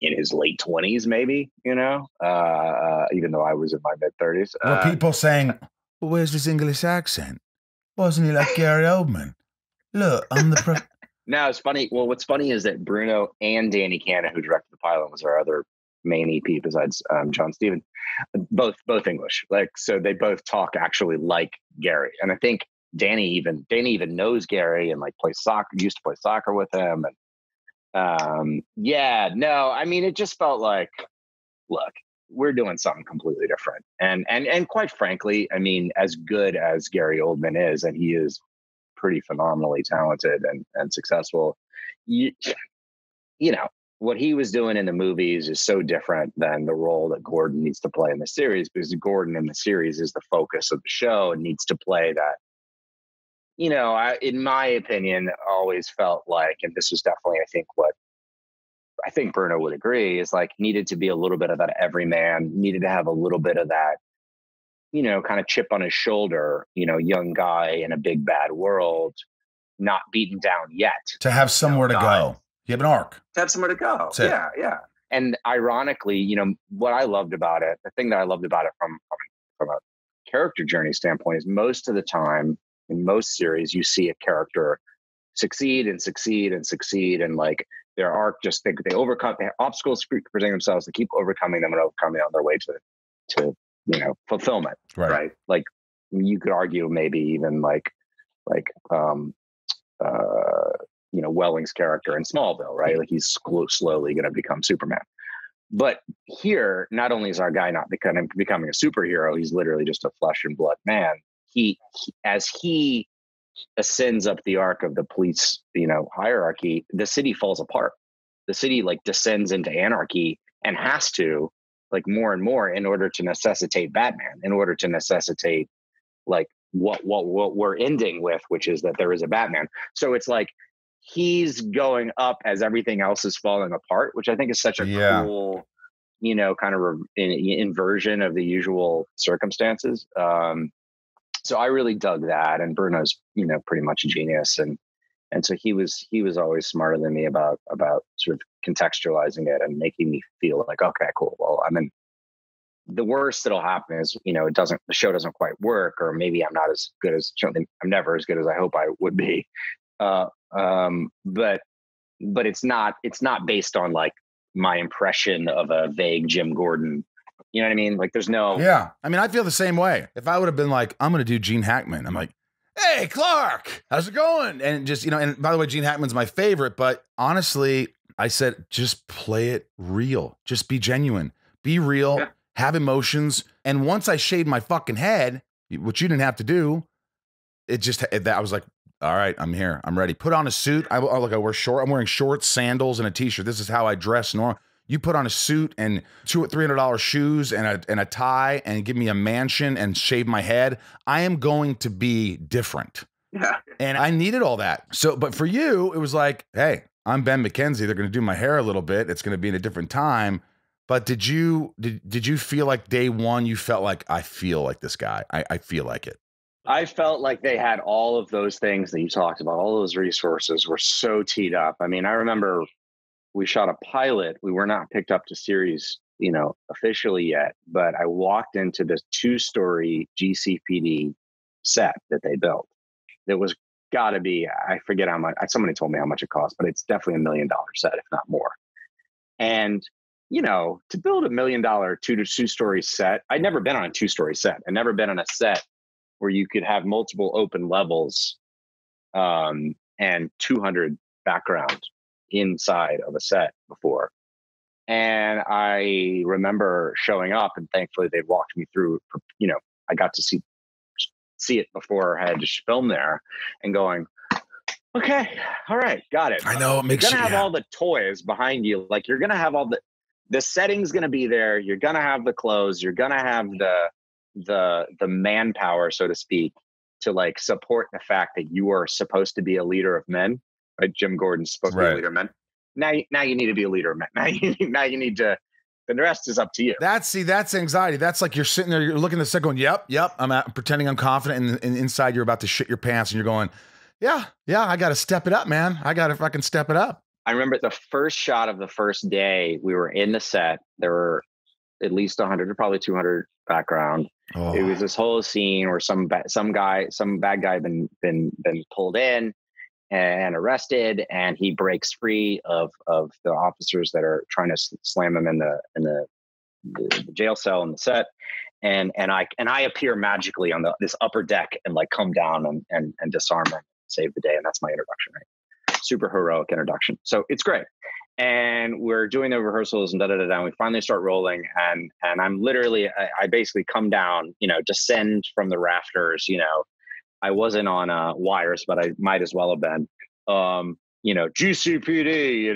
in his late 20s, maybe, even though I was in my mid 30s. Well, people saying, well, where's this English accent? Wasn't he like Gary Oldman? Look, I'm the No, it's funny. Well, what's funny is that Bruno and Danny Cannon, who directed the pilot, was our other main EP besides John Stephen, both English. Like, so they both talk actually like Gary. And I think Danny even knows Gary and like used to play soccer with him. And I mean, it just felt like, look, we're doing something completely different. And quite frankly, I mean, as good as Gary Oldman is, and he is pretty phenomenally talented and successful, what he was doing in the movies is so different than the role that Gordon needs to play in the series, because Gordon in the series is the focus of the show and needs to play that, in my opinion, always felt like, and this was definitely, I think, what I think Bruno would agree, is like, needed to be a little bit of that everyman, needed to have a little bit of that, kind of chip on his shoulder, young guy in a big bad world, not beaten down yet. To have somewhere to go. You have an arc. To have somewhere to go. Yeah. And ironically, what I loved about it, the thing that I loved about it from a character journey standpoint, is most of the time in most series, you see a character succeed and succeed and succeed. And like their arc, just they overcome, they have obstacles presenting themselves, they keep overcoming them and overcoming on their way to fulfillment. Right. Like you could argue maybe even like Welling's character in Smallville, right? Like he's slowly going to become Superman. But here, not only is our guy not becoming a superhero, he's literally just a flesh and blood man. He as he ascends up the arc of the police, hierarchy, the city falls apart. The city like descends into anarchy and has to, like, more and more in order to necessitate Batman, in order to necessitate like what we're ending with, which is that there is a Batman. So it's like he's going up as everything else is falling apart, which I think is such a cool, kind of inversion of the usual circumstances. So I really dug that, and Bruno's, pretty much a genius, and so he was always smarter than me about sort of contextualizing it and making me feel like, okay, cool. Well, I mean, the worst that'll happen is, the show doesn't quite work, or maybe I'm not as good as, certainly I'm never as good as I hope I would be. But it's not based on like my impression of a vague Jim Gordon. You know what I mean? Like there's no. Yeah. I mean, I feel the same way. If I would have been like, I'm going to do Gene Hackman, I'm like, hey, Clark, how's it going? And just, and by the way, Gene Hackman's my favorite, but honestly, I said, just play it real. Just be genuine, be real. Yeah. have emotions. And once I shaved my fucking head, which you didn't have to do, I was like, all right, I'm here. I'm ready. Put on a suit. I'm wearing shorts, sandals, and a t-shirt. This is how I dress normal. You put on a suit and $200-300 shoes and a tie and give me a mansion and shave my head. I am going to be different. Yeah. And I needed all that. So, but for you, it was like, hey, I'm Ben McKenzie. They're going to do my hair a little bit. It's going to be in a different time. But did you feel like day one, you felt like, I feel like this guy. I feel like it. I felt like they had all of those things that you talked about. All those resources were so teed up. I mean, I remember we shot a pilot. We were not picked up to series, officially yet, but I walked into this 2-story GCPD set that they built. It was got to be, I forget how much, somebody told me how much it cost, but it's definitely $1 million set, if not more. And, to build $1 million 2-story set, I'd never been on a 2-story set. I'd never been on a set where you could have multiple open levels and 200 background inside of a set before. And I remember showing up, and thankfully they walked me through, I got to see it before I had to film there, and going, okay, all right, got it. I know it makes you're gonna have all the toys behind you. Like, you're gonna have all the setting's gonna be there. You're gonna have the clothes. You're gonna have the manpower, so to speak, to like support the fact that you are supposed to be a leader of men. Right? Jim Gordon's supposed to be a leader of men. Now you need to be a leader of men. Now you need to. The rest is up to you. That's anxiety. That's like you're sitting there, you're looking at the set going, yep. I'm pretending I'm confident, and inside you're about to shit your pants, and you're going, yeah, I got to step it up, man. I got to fucking step it up. I remember the first shot of the first day. We were in the set. There were at least 100 or probably 200 background. Oh. It was this whole scene where some bad guy been pulled in and arrested, and he breaks free of the officers that are trying to slam him in the jail cell in the set, and I appear magically on this upper deck and like come down and disarm him, save the day, and that's my introduction, right? Super heroic introduction. So it's great. And we're doing the rehearsals and and we finally start rolling, and I'm literally I basically come down, descend from the rafters, I wasn't on wires, but I might as well have been. GCPD,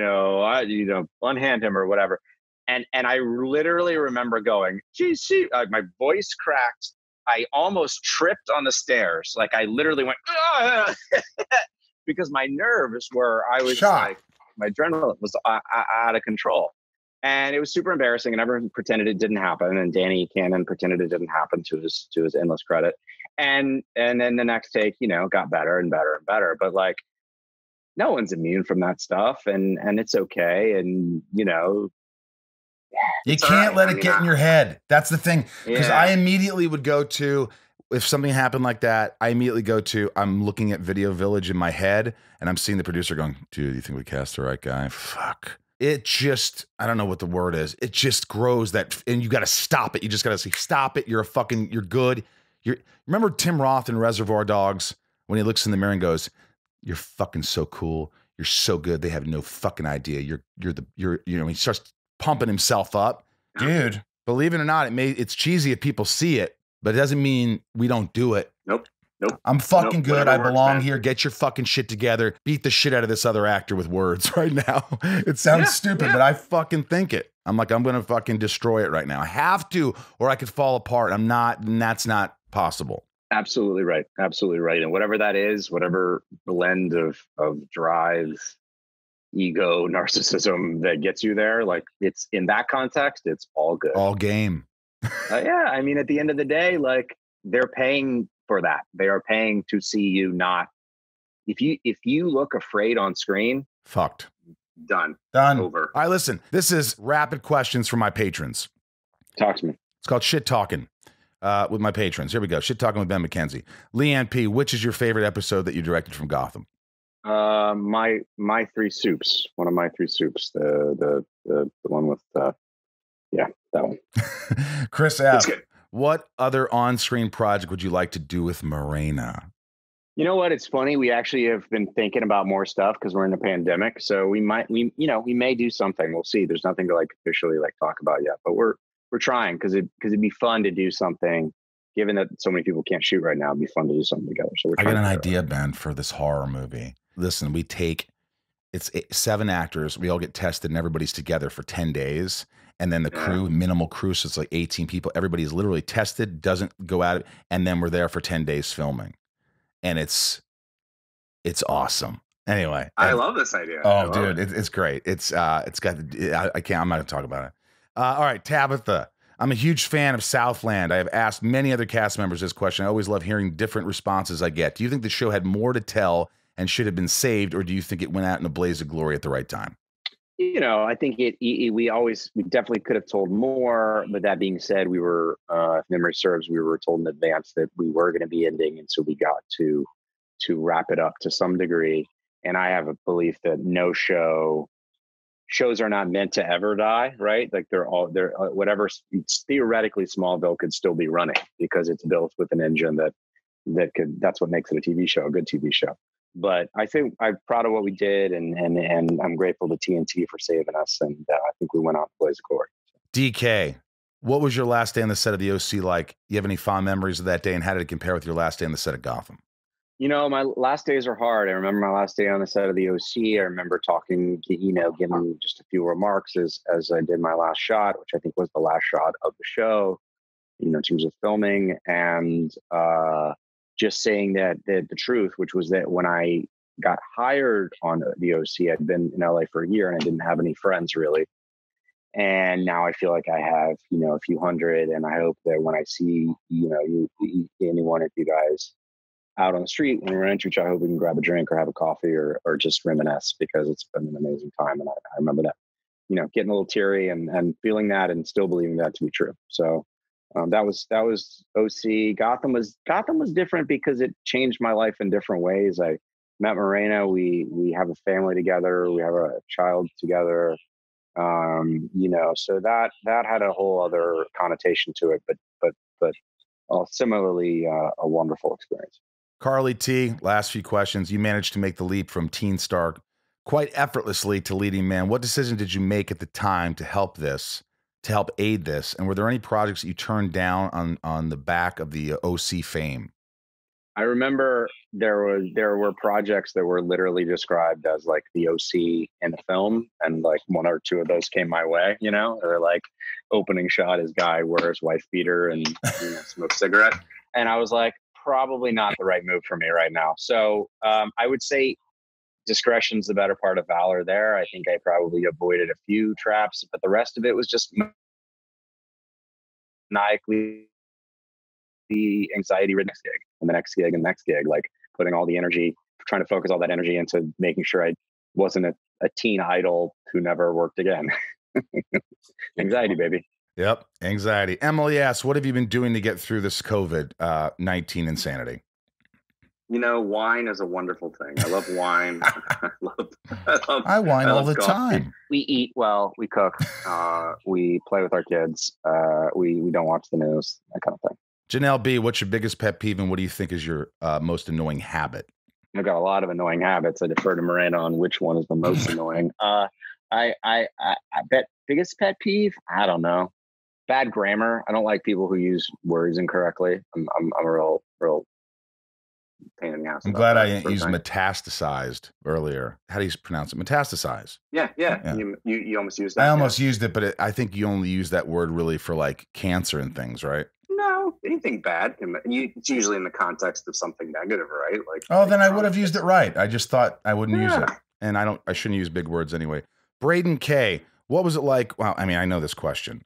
unhand him or whatever. And I literally remember going, GC, my voice cracked. I almost tripped on the stairs. Like, I literally went, because my nerves were, I was like, my adrenaline was out of control. And it was super embarrassing, and everyone pretended it didn't happen. And Danny Cannon pretended it didn't happen, to his endless credit. And then the next take, got better and better and better. But like, no one's immune from that stuff, and it's okay. And you can't let it get in your head. That's the thing. Because I immediately would go to, if something happened like that, I'm looking at Video Village in my head, and I'm seeing the producer going, dude, you think we cast the right guy? Fuck. It just, I don't know what the word is. It just grows that, and you got to stop it. You just got to say, stop it. You're good. Remember Tim Roth in Reservoir Dogs when he looks in the mirror and goes, you're fucking so cool. You're so good. They have no fucking idea. He starts pumping himself up. Dude, believe it or not, it's cheesy if people see it, but it doesn't mean we don't do it. Nope. I'm fucking good. I belong here. Get your fucking shit together. Beat the shit out of this other actor with words right now. It sounds stupid, but I fucking think it. I'm like, I'm going to fucking destroy it right now. I have to, or I could fall apart. I'm not, and that's not possible. Absolutely right. And whatever that is, whatever blend of drive, ego, narcissism that gets you there, like, it's in that context, it's all good. All game. Yeah. I mean, at the end of the day, like, they're paying for that. They are paying to see you not, if you look afraid on screen, fucked. Done. All Over. right, listen, this is rapid questions from my patrons. Talk to me. It's called Shit Talking with my patrons. Here we go. Shit Talking with Ben McKenzie. Leanne P., which is your favorite episode that you directed from Gotham? My three soups. One of my three soups. The one with that one. Chris F., what other on-screen project would you like to do with Marina? You know what? It's funny. We actually have been thinking about more stuff because we're in the pandemic. So we may do something. We'll see. There's nothing to like officially like talk about yet, but we're we're trying because it'd be fun to do something. Given that so many people can't shoot right now, it'd be fun to do something together. So we're I trying got an to idea, Ben, for this horror movie. Listen, it's 7 actors. We all get tested and everybody's together for 10 days. And then the crew, minimal crew, so it's like 18 people. Everybody's literally tested, doesn't go out. And then we're there for 10 days filming. And it's awesome. Anyway. I love this idea. Oh, dude, it's great. It's got, I'm not going to talk about it. All right, Tabitha. I'm a huge fan of Southland. I have asked many other cast members this question. I always love hearing different responses I get. Do you think the show had more to tell and should have been saved, or do you think it went out in a blaze of glory at the right time? I think we definitely could have told more. But that being said, we were, if memory serves, we were told in advance that we were going to be ending, and so we got to wrap it up to some degree. And I have a belief that shows are not meant to ever die, right? Like they're whatever. Theoretically, Smallville could still be running because it's built with an engine that's what makes it a TV show, a good TV show. But I think I'm proud of what we did, and I'm grateful to TNT for saving us. And I think we went out to blaze of glory. DK, what was your last day on the set of the OC like? You have any fond memories of that day, and how did it compare with your last day on the set of Gotham? My last days are hard. I remember my last day on the set of the OC. I remember talking, giving just a few remarks as I did my last shot, which I think was the last shot of the show, in terms of filming, and just saying that the truth, which was that when I got hired on the OC, I'd been in LA for a year and I didn't have any friends really. And now I feel like I have, a few hundred, and I hope that when I see, any one of you guys out on the street when we're entering, I hope we can grab a drink or have a coffee or just reminisce, because it's been an amazing time. And I remember that, getting a little teary and feeling that and still believing that to be true. So that was OC. Gotham was different because it changed my life in different ways. I met Marina. We have a family together. We have a child together. So that had a whole other connotation to it, but similarly a wonderful experience. Carly T, last few questions. You managed to make the leap from teen star quite effortlessly to leading man. What decision did you make at the time to help aid this? And were there any projects that you turned down on the back of the OC fame? I remember there were projects that were literally described as like the OC in the film, and like 1 or 2 of those came my way. Or like opening shot is guy wears wife beater and smokes cigarette, and I was like, probably not the right move for me right now. So I would say discretion's the better part of valor there. I think I probably avoided a few traps, but the rest of it was just maniacally the anxiety ridden gig and the next gig and the next gig, like putting all the energy, trying to focus all that energy into making sure I wasn't a teen idol who never worked again. Anxiety, baby. Yep. Anxiety. Emily asks, what have you been doing to get through this COVID-19 insanity? Wine is a wonderful thing. I love wine. I wine all the time. We eat well. We cook. We play with our kids. We don't watch the news, that kind of thing. Janelle B, what's your biggest pet peeve, and what do you think is your most annoying habit? I've got a lot of annoying habits. I defer to Morena on which one is the most annoying. I bet biggest pet peeve, I don't know. Bad grammar. I don't like people who use words incorrectly. I'm a real pain in the ass. I'm glad I used metastasized earlier. How do you pronounce it? Metastasize. Yeah. You almost used that. I almost used it, but I think you only use that word really for like cancer and things, right? No, anything bad. It's usually in the context of something negative, right? Then I would have used it right. I just thought I wouldn't use it, and I shouldn't use big words anyway. Braden K, what was it like? Well, I mean, I know this question.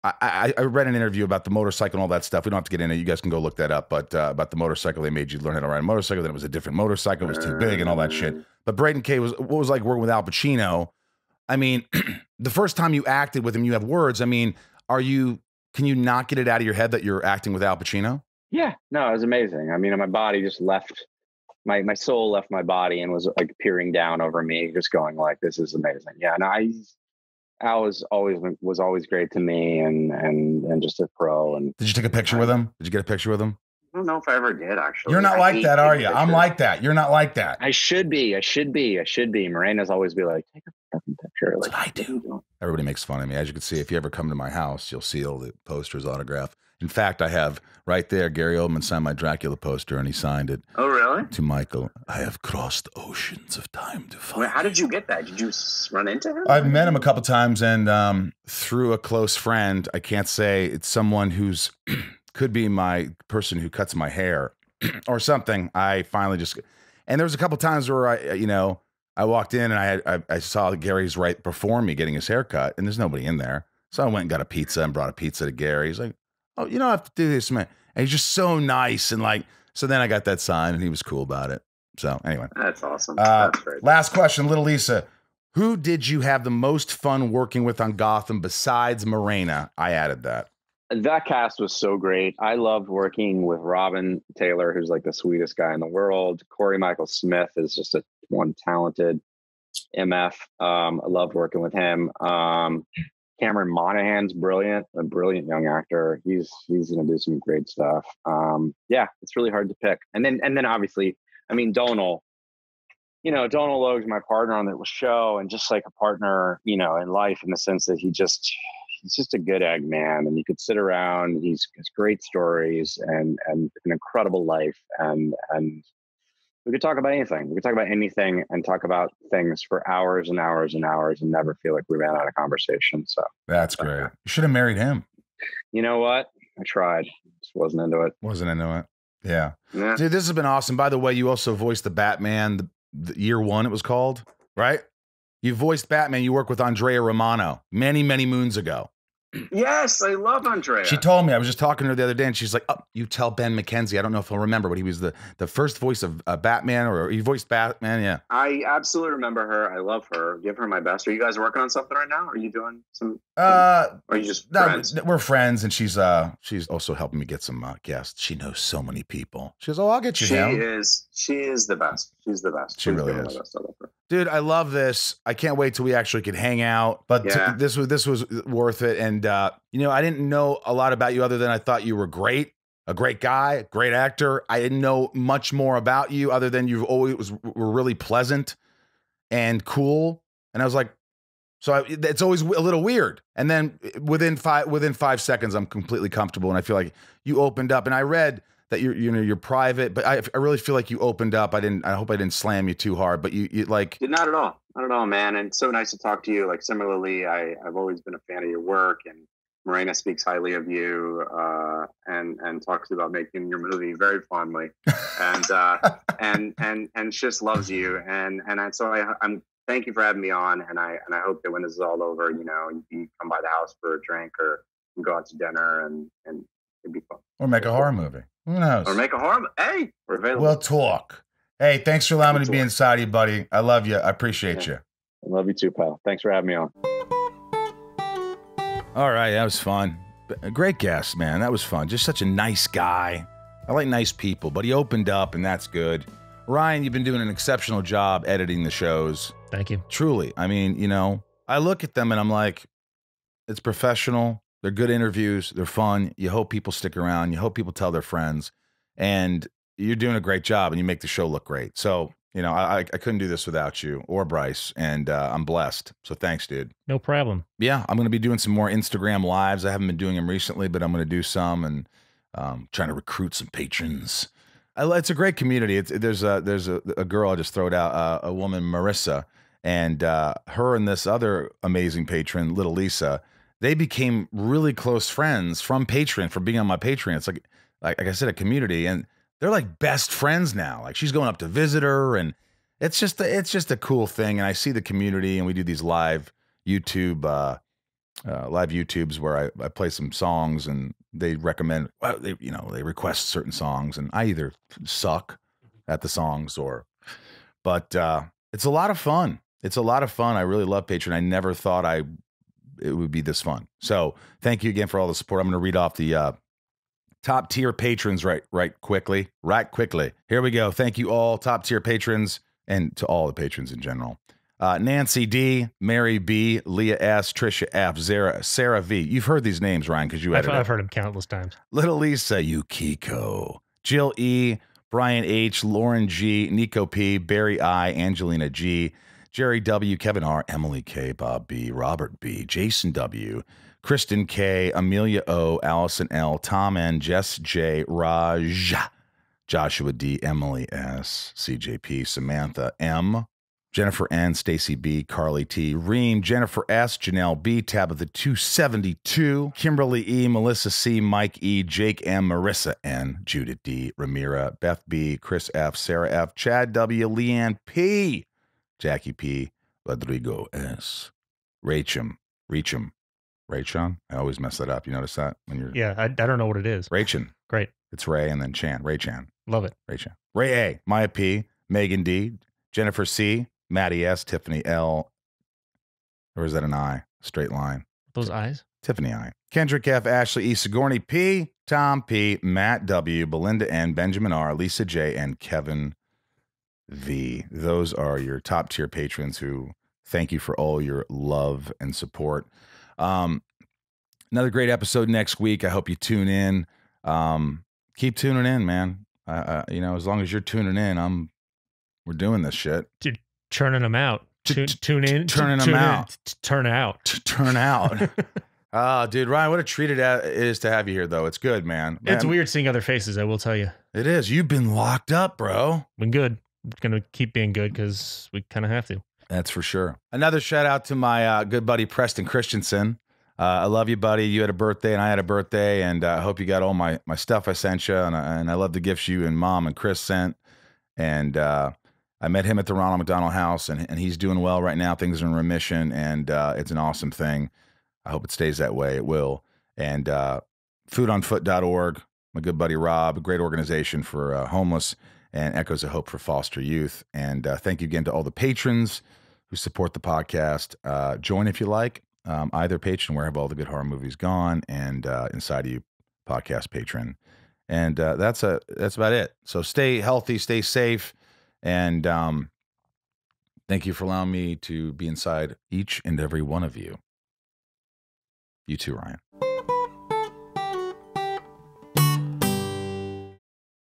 I read an interview about the motorcycle and all that stuff. We don't have to get into it. You guys can go look that up. But about the motorcycle, they made you learn how to ride a motorcycle. Then it was a different motorcycle. It was too big and all that shit. But Braden K, what was like working with Al Pacino? I mean, the first time you acted with him, you have words. I mean, can you not get it out of your head that you're acting with Al Pacino? Yeah, no, it was amazing. I mean, my body just left, my soul left my body and was like peering down over me, just going like, this is amazing. Yeah, no, Al was always great to me, and just a pro. And did you take a picture with him? Did you get a picture with him? don't know if I ever did, actually. You're not like that, are you? I'm like that. You're not like that. I should be. Morena's always be like, take a fucking picture. That's what I do. Everybody makes fun of me. As you can see, if you ever come to my house, you'll see all the posters autographed. In fact, I have right there, Gary Oldman signed my Dracula poster, and he signed it. Oh, really? To Michael. I have crossed oceans of time to find. Wait, how did you get that? Did you run into him? I've met him a couple times, and through a close friend, I can't say it's someone who's could be my person who cuts my hair or something. I finally just, and there was a couple times where I walked in and I saw Gary's right before me getting his hair cut, and there's nobody in there. So I went and got a pizza and brought a pizza to Gary. He's like, oh, you don't have to do this, man. And he's just so nice. And like, so then I got that sign and he was cool about it. So anyway. That's awesome. That's great. Last question, little Lisa. Who did you have the most fun working with on Gotham besides Morena? I added that. That cast was so great. I loved working with Robin Taylor, who's like the sweetest guy in the world. Corey Michael Smith is just one talented MF. I loved working with him. Cameron Monaghan's brilliant, a brilliant young actor. He's going to do some great stuff. Yeah, it's really hard to pick. And then obviously, I mean, Donal Logue's my partner on the show, and just like a partner, in life, in the sense that he's just a good egg man, and you could sit around. He's has great stories and an incredible life, and we could talk about anything. We could talk about anything and talk about things for hours and hours and hours and never feel like we ran out of conversation. So that's great. You should have married him. You know what? I tried. Just wasn't into it. Yeah. Dude, this has been awesome. By the way, you also voiced the Batman, the Year One, it was called, right? You voiced Batman. You worked with Andrea Romano many, many moons ago. Yes, I love Andrea. She told me, I was just talking to her the other day, and she's like, oh, you tell Ben McKenzie. I don't know if he'll remember, but he was the first voice of Batman, or he voiced Batman, yeah. I absolutely remember her. I love her. Give her my best. Are you guys working on something right now? Are you doing some or are you just friends? We're friends, and she's also helping me get some guests. She knows so many people. She goes, oh, I'll get you him. She is the best. She's the best. She really is. I love her. Dude, I love this. I can't wait till we actually could hang out. But this was worth it. And I didn't know a lot about you other than I thought you were great, a great guy, great actor. I didn't know much more about you other than you always were really pleasant and cool. And I was like, it's always a little weird. And then within 5 seconds, I'm completely comfortable, and I feel like you opened up. And I read that you're private, but I really feel like you opened up. I hope I didn't slam you too hard, but you like. Not at all, man. And it's so nice to talk to you. Like, similarly, I've always been a fan of your work, and Marina speaks highly of you, and talks about making your movie very fondly, and she just loves you. And I'm thank you for having me on. And I hope that when this is all over, you can come by the house for a drink, or you can go out to dinner, and it'd be fun. Or make a horror movie. Who knows? Or make a horror movie. Hey, we're available. We'll talk. Hey, thanks for allowing me to be inside you, buddy. I love you. I appreciate you. I love you too, pal. Thanks for having me on. All right, that was fun. A great guest, man. That was fun. Just such a nice guy. I like nice people, but he opened up, and that's good. Ryan, you've been doing an exceptional job editing the shows. Thank you. Truly. I mean, I look at them and I'm like, it's professional. They're good interviews. They're fun. You hope people stick around. You hope people tell their friends. And you're doing a great job, and you make the show look great. So, I couldn't do this without you or Bryce, and I'm blessed. So thanks, dude. No problem. Yeah, I'm going to be doing some more Instagram lives. I haven't been doing them recently, but I'm going to do some, and trying to recruit some patrons. It's a great community. There's a girl, I just throw it out, a woman, Marissa, and her and this other amazing patron, little Lisa, they became really close friends from Patreon, for being on my Patreon. It's like I said, a community, and they're like best friends now. Like, she's going up to visit her, and it's just a cool thing. And I see the community, and we do these live YouTubes where I play some songs, and they recommend, they request certain songs, and I either suck at the songs but it's a lot of fun. It's a lot of fun. I really love Patreon. I never thought it would be this fun. So thank you again for all the support. I'm going to read off the top tier patrons right quickly. Here we go. Thank you all, top tier patrons, and to all the patrons in general. Nancy D, Mary B, Leah S, Trisha F, Sarah V. You've heard these names, Ryan, because you edited. I've heard them countless times. Little Lisa, Yukiko, Jill E., Brian H., Lauren G., Nico P., Barry I., Angelina G., Jerry W., Kevin R., Emily K., Bob B., Robert B., Jason W., Kristen K., Amelia O., Allison L., Tom N., Jess J., Raj, Joshua D., Emily S., CJP, Samantha M., Jennifer N., Stacy B., Carly T., Reem, Jennifer S., Janelle B., Tabitha 272, Kimberly E., Melissa C., Mike E., Jake M., Marissa N., Judith D., Ramira, Beth B., Chris F., Sarah F., Chad W., Leanne P., Jackie P., Rodrigo S., Racham, Raychon? I always mess that up. You notice that when you're... Yeah, I don't know what it is. Raychan. Great. It's Ray and then Chan. Raychan. Love it. Raychan. Ray A., Maya P., Megan D., Jennifer C., Maddie S., Tiffany L., or is that an I? Straight line. Those eyes? Tiffany I. Kendrick F., Ashley E., Sigourney P., Tom P., Matt W., Belinda N., Benjamin R., Lisa J., and Kevin V. Those are your top tier patrons who thank you for all your love and support. Another great episode next week. I hope you tune in. Keep tuning in, man. As long as you're tuning in, we're doing this shit. Dude, churning them out. Tune in. Turning them out. Turn out. Turn out. Dude, Ryan, what a treat it is to have you here, though. It's good, man. It's weird seeing other faces, I will tell you. It is. You've been locked up, bro. Been good. Going to keep being good because we kind of have to. That's for sure. Another shout out to my good buddy, Preston Christensen. I love you, buddy. You had a birthday and I had a birthday, and I hope you got all my stuff I sent you, and I love the gifts you and Mom and Chris sent. And I met him at the Ronald McDonald House, and he's doing well right now. Things are in remission, and it's an awesome thing. I hope it stays that way. It will. And foodonfoot.org, my good buddy Rob, a great organization for homeless and Echoes of Hope for foster youth. And thank you again to all the patrons who support the podcast. Join if you like. Either patron, Where Have All the Good Horror Movies Gone, and Inside of You podcast patron. And that's about it. So stay healthy, stay safe, and thank you for allowing me to be inside each and every one of you. You too, Ryan.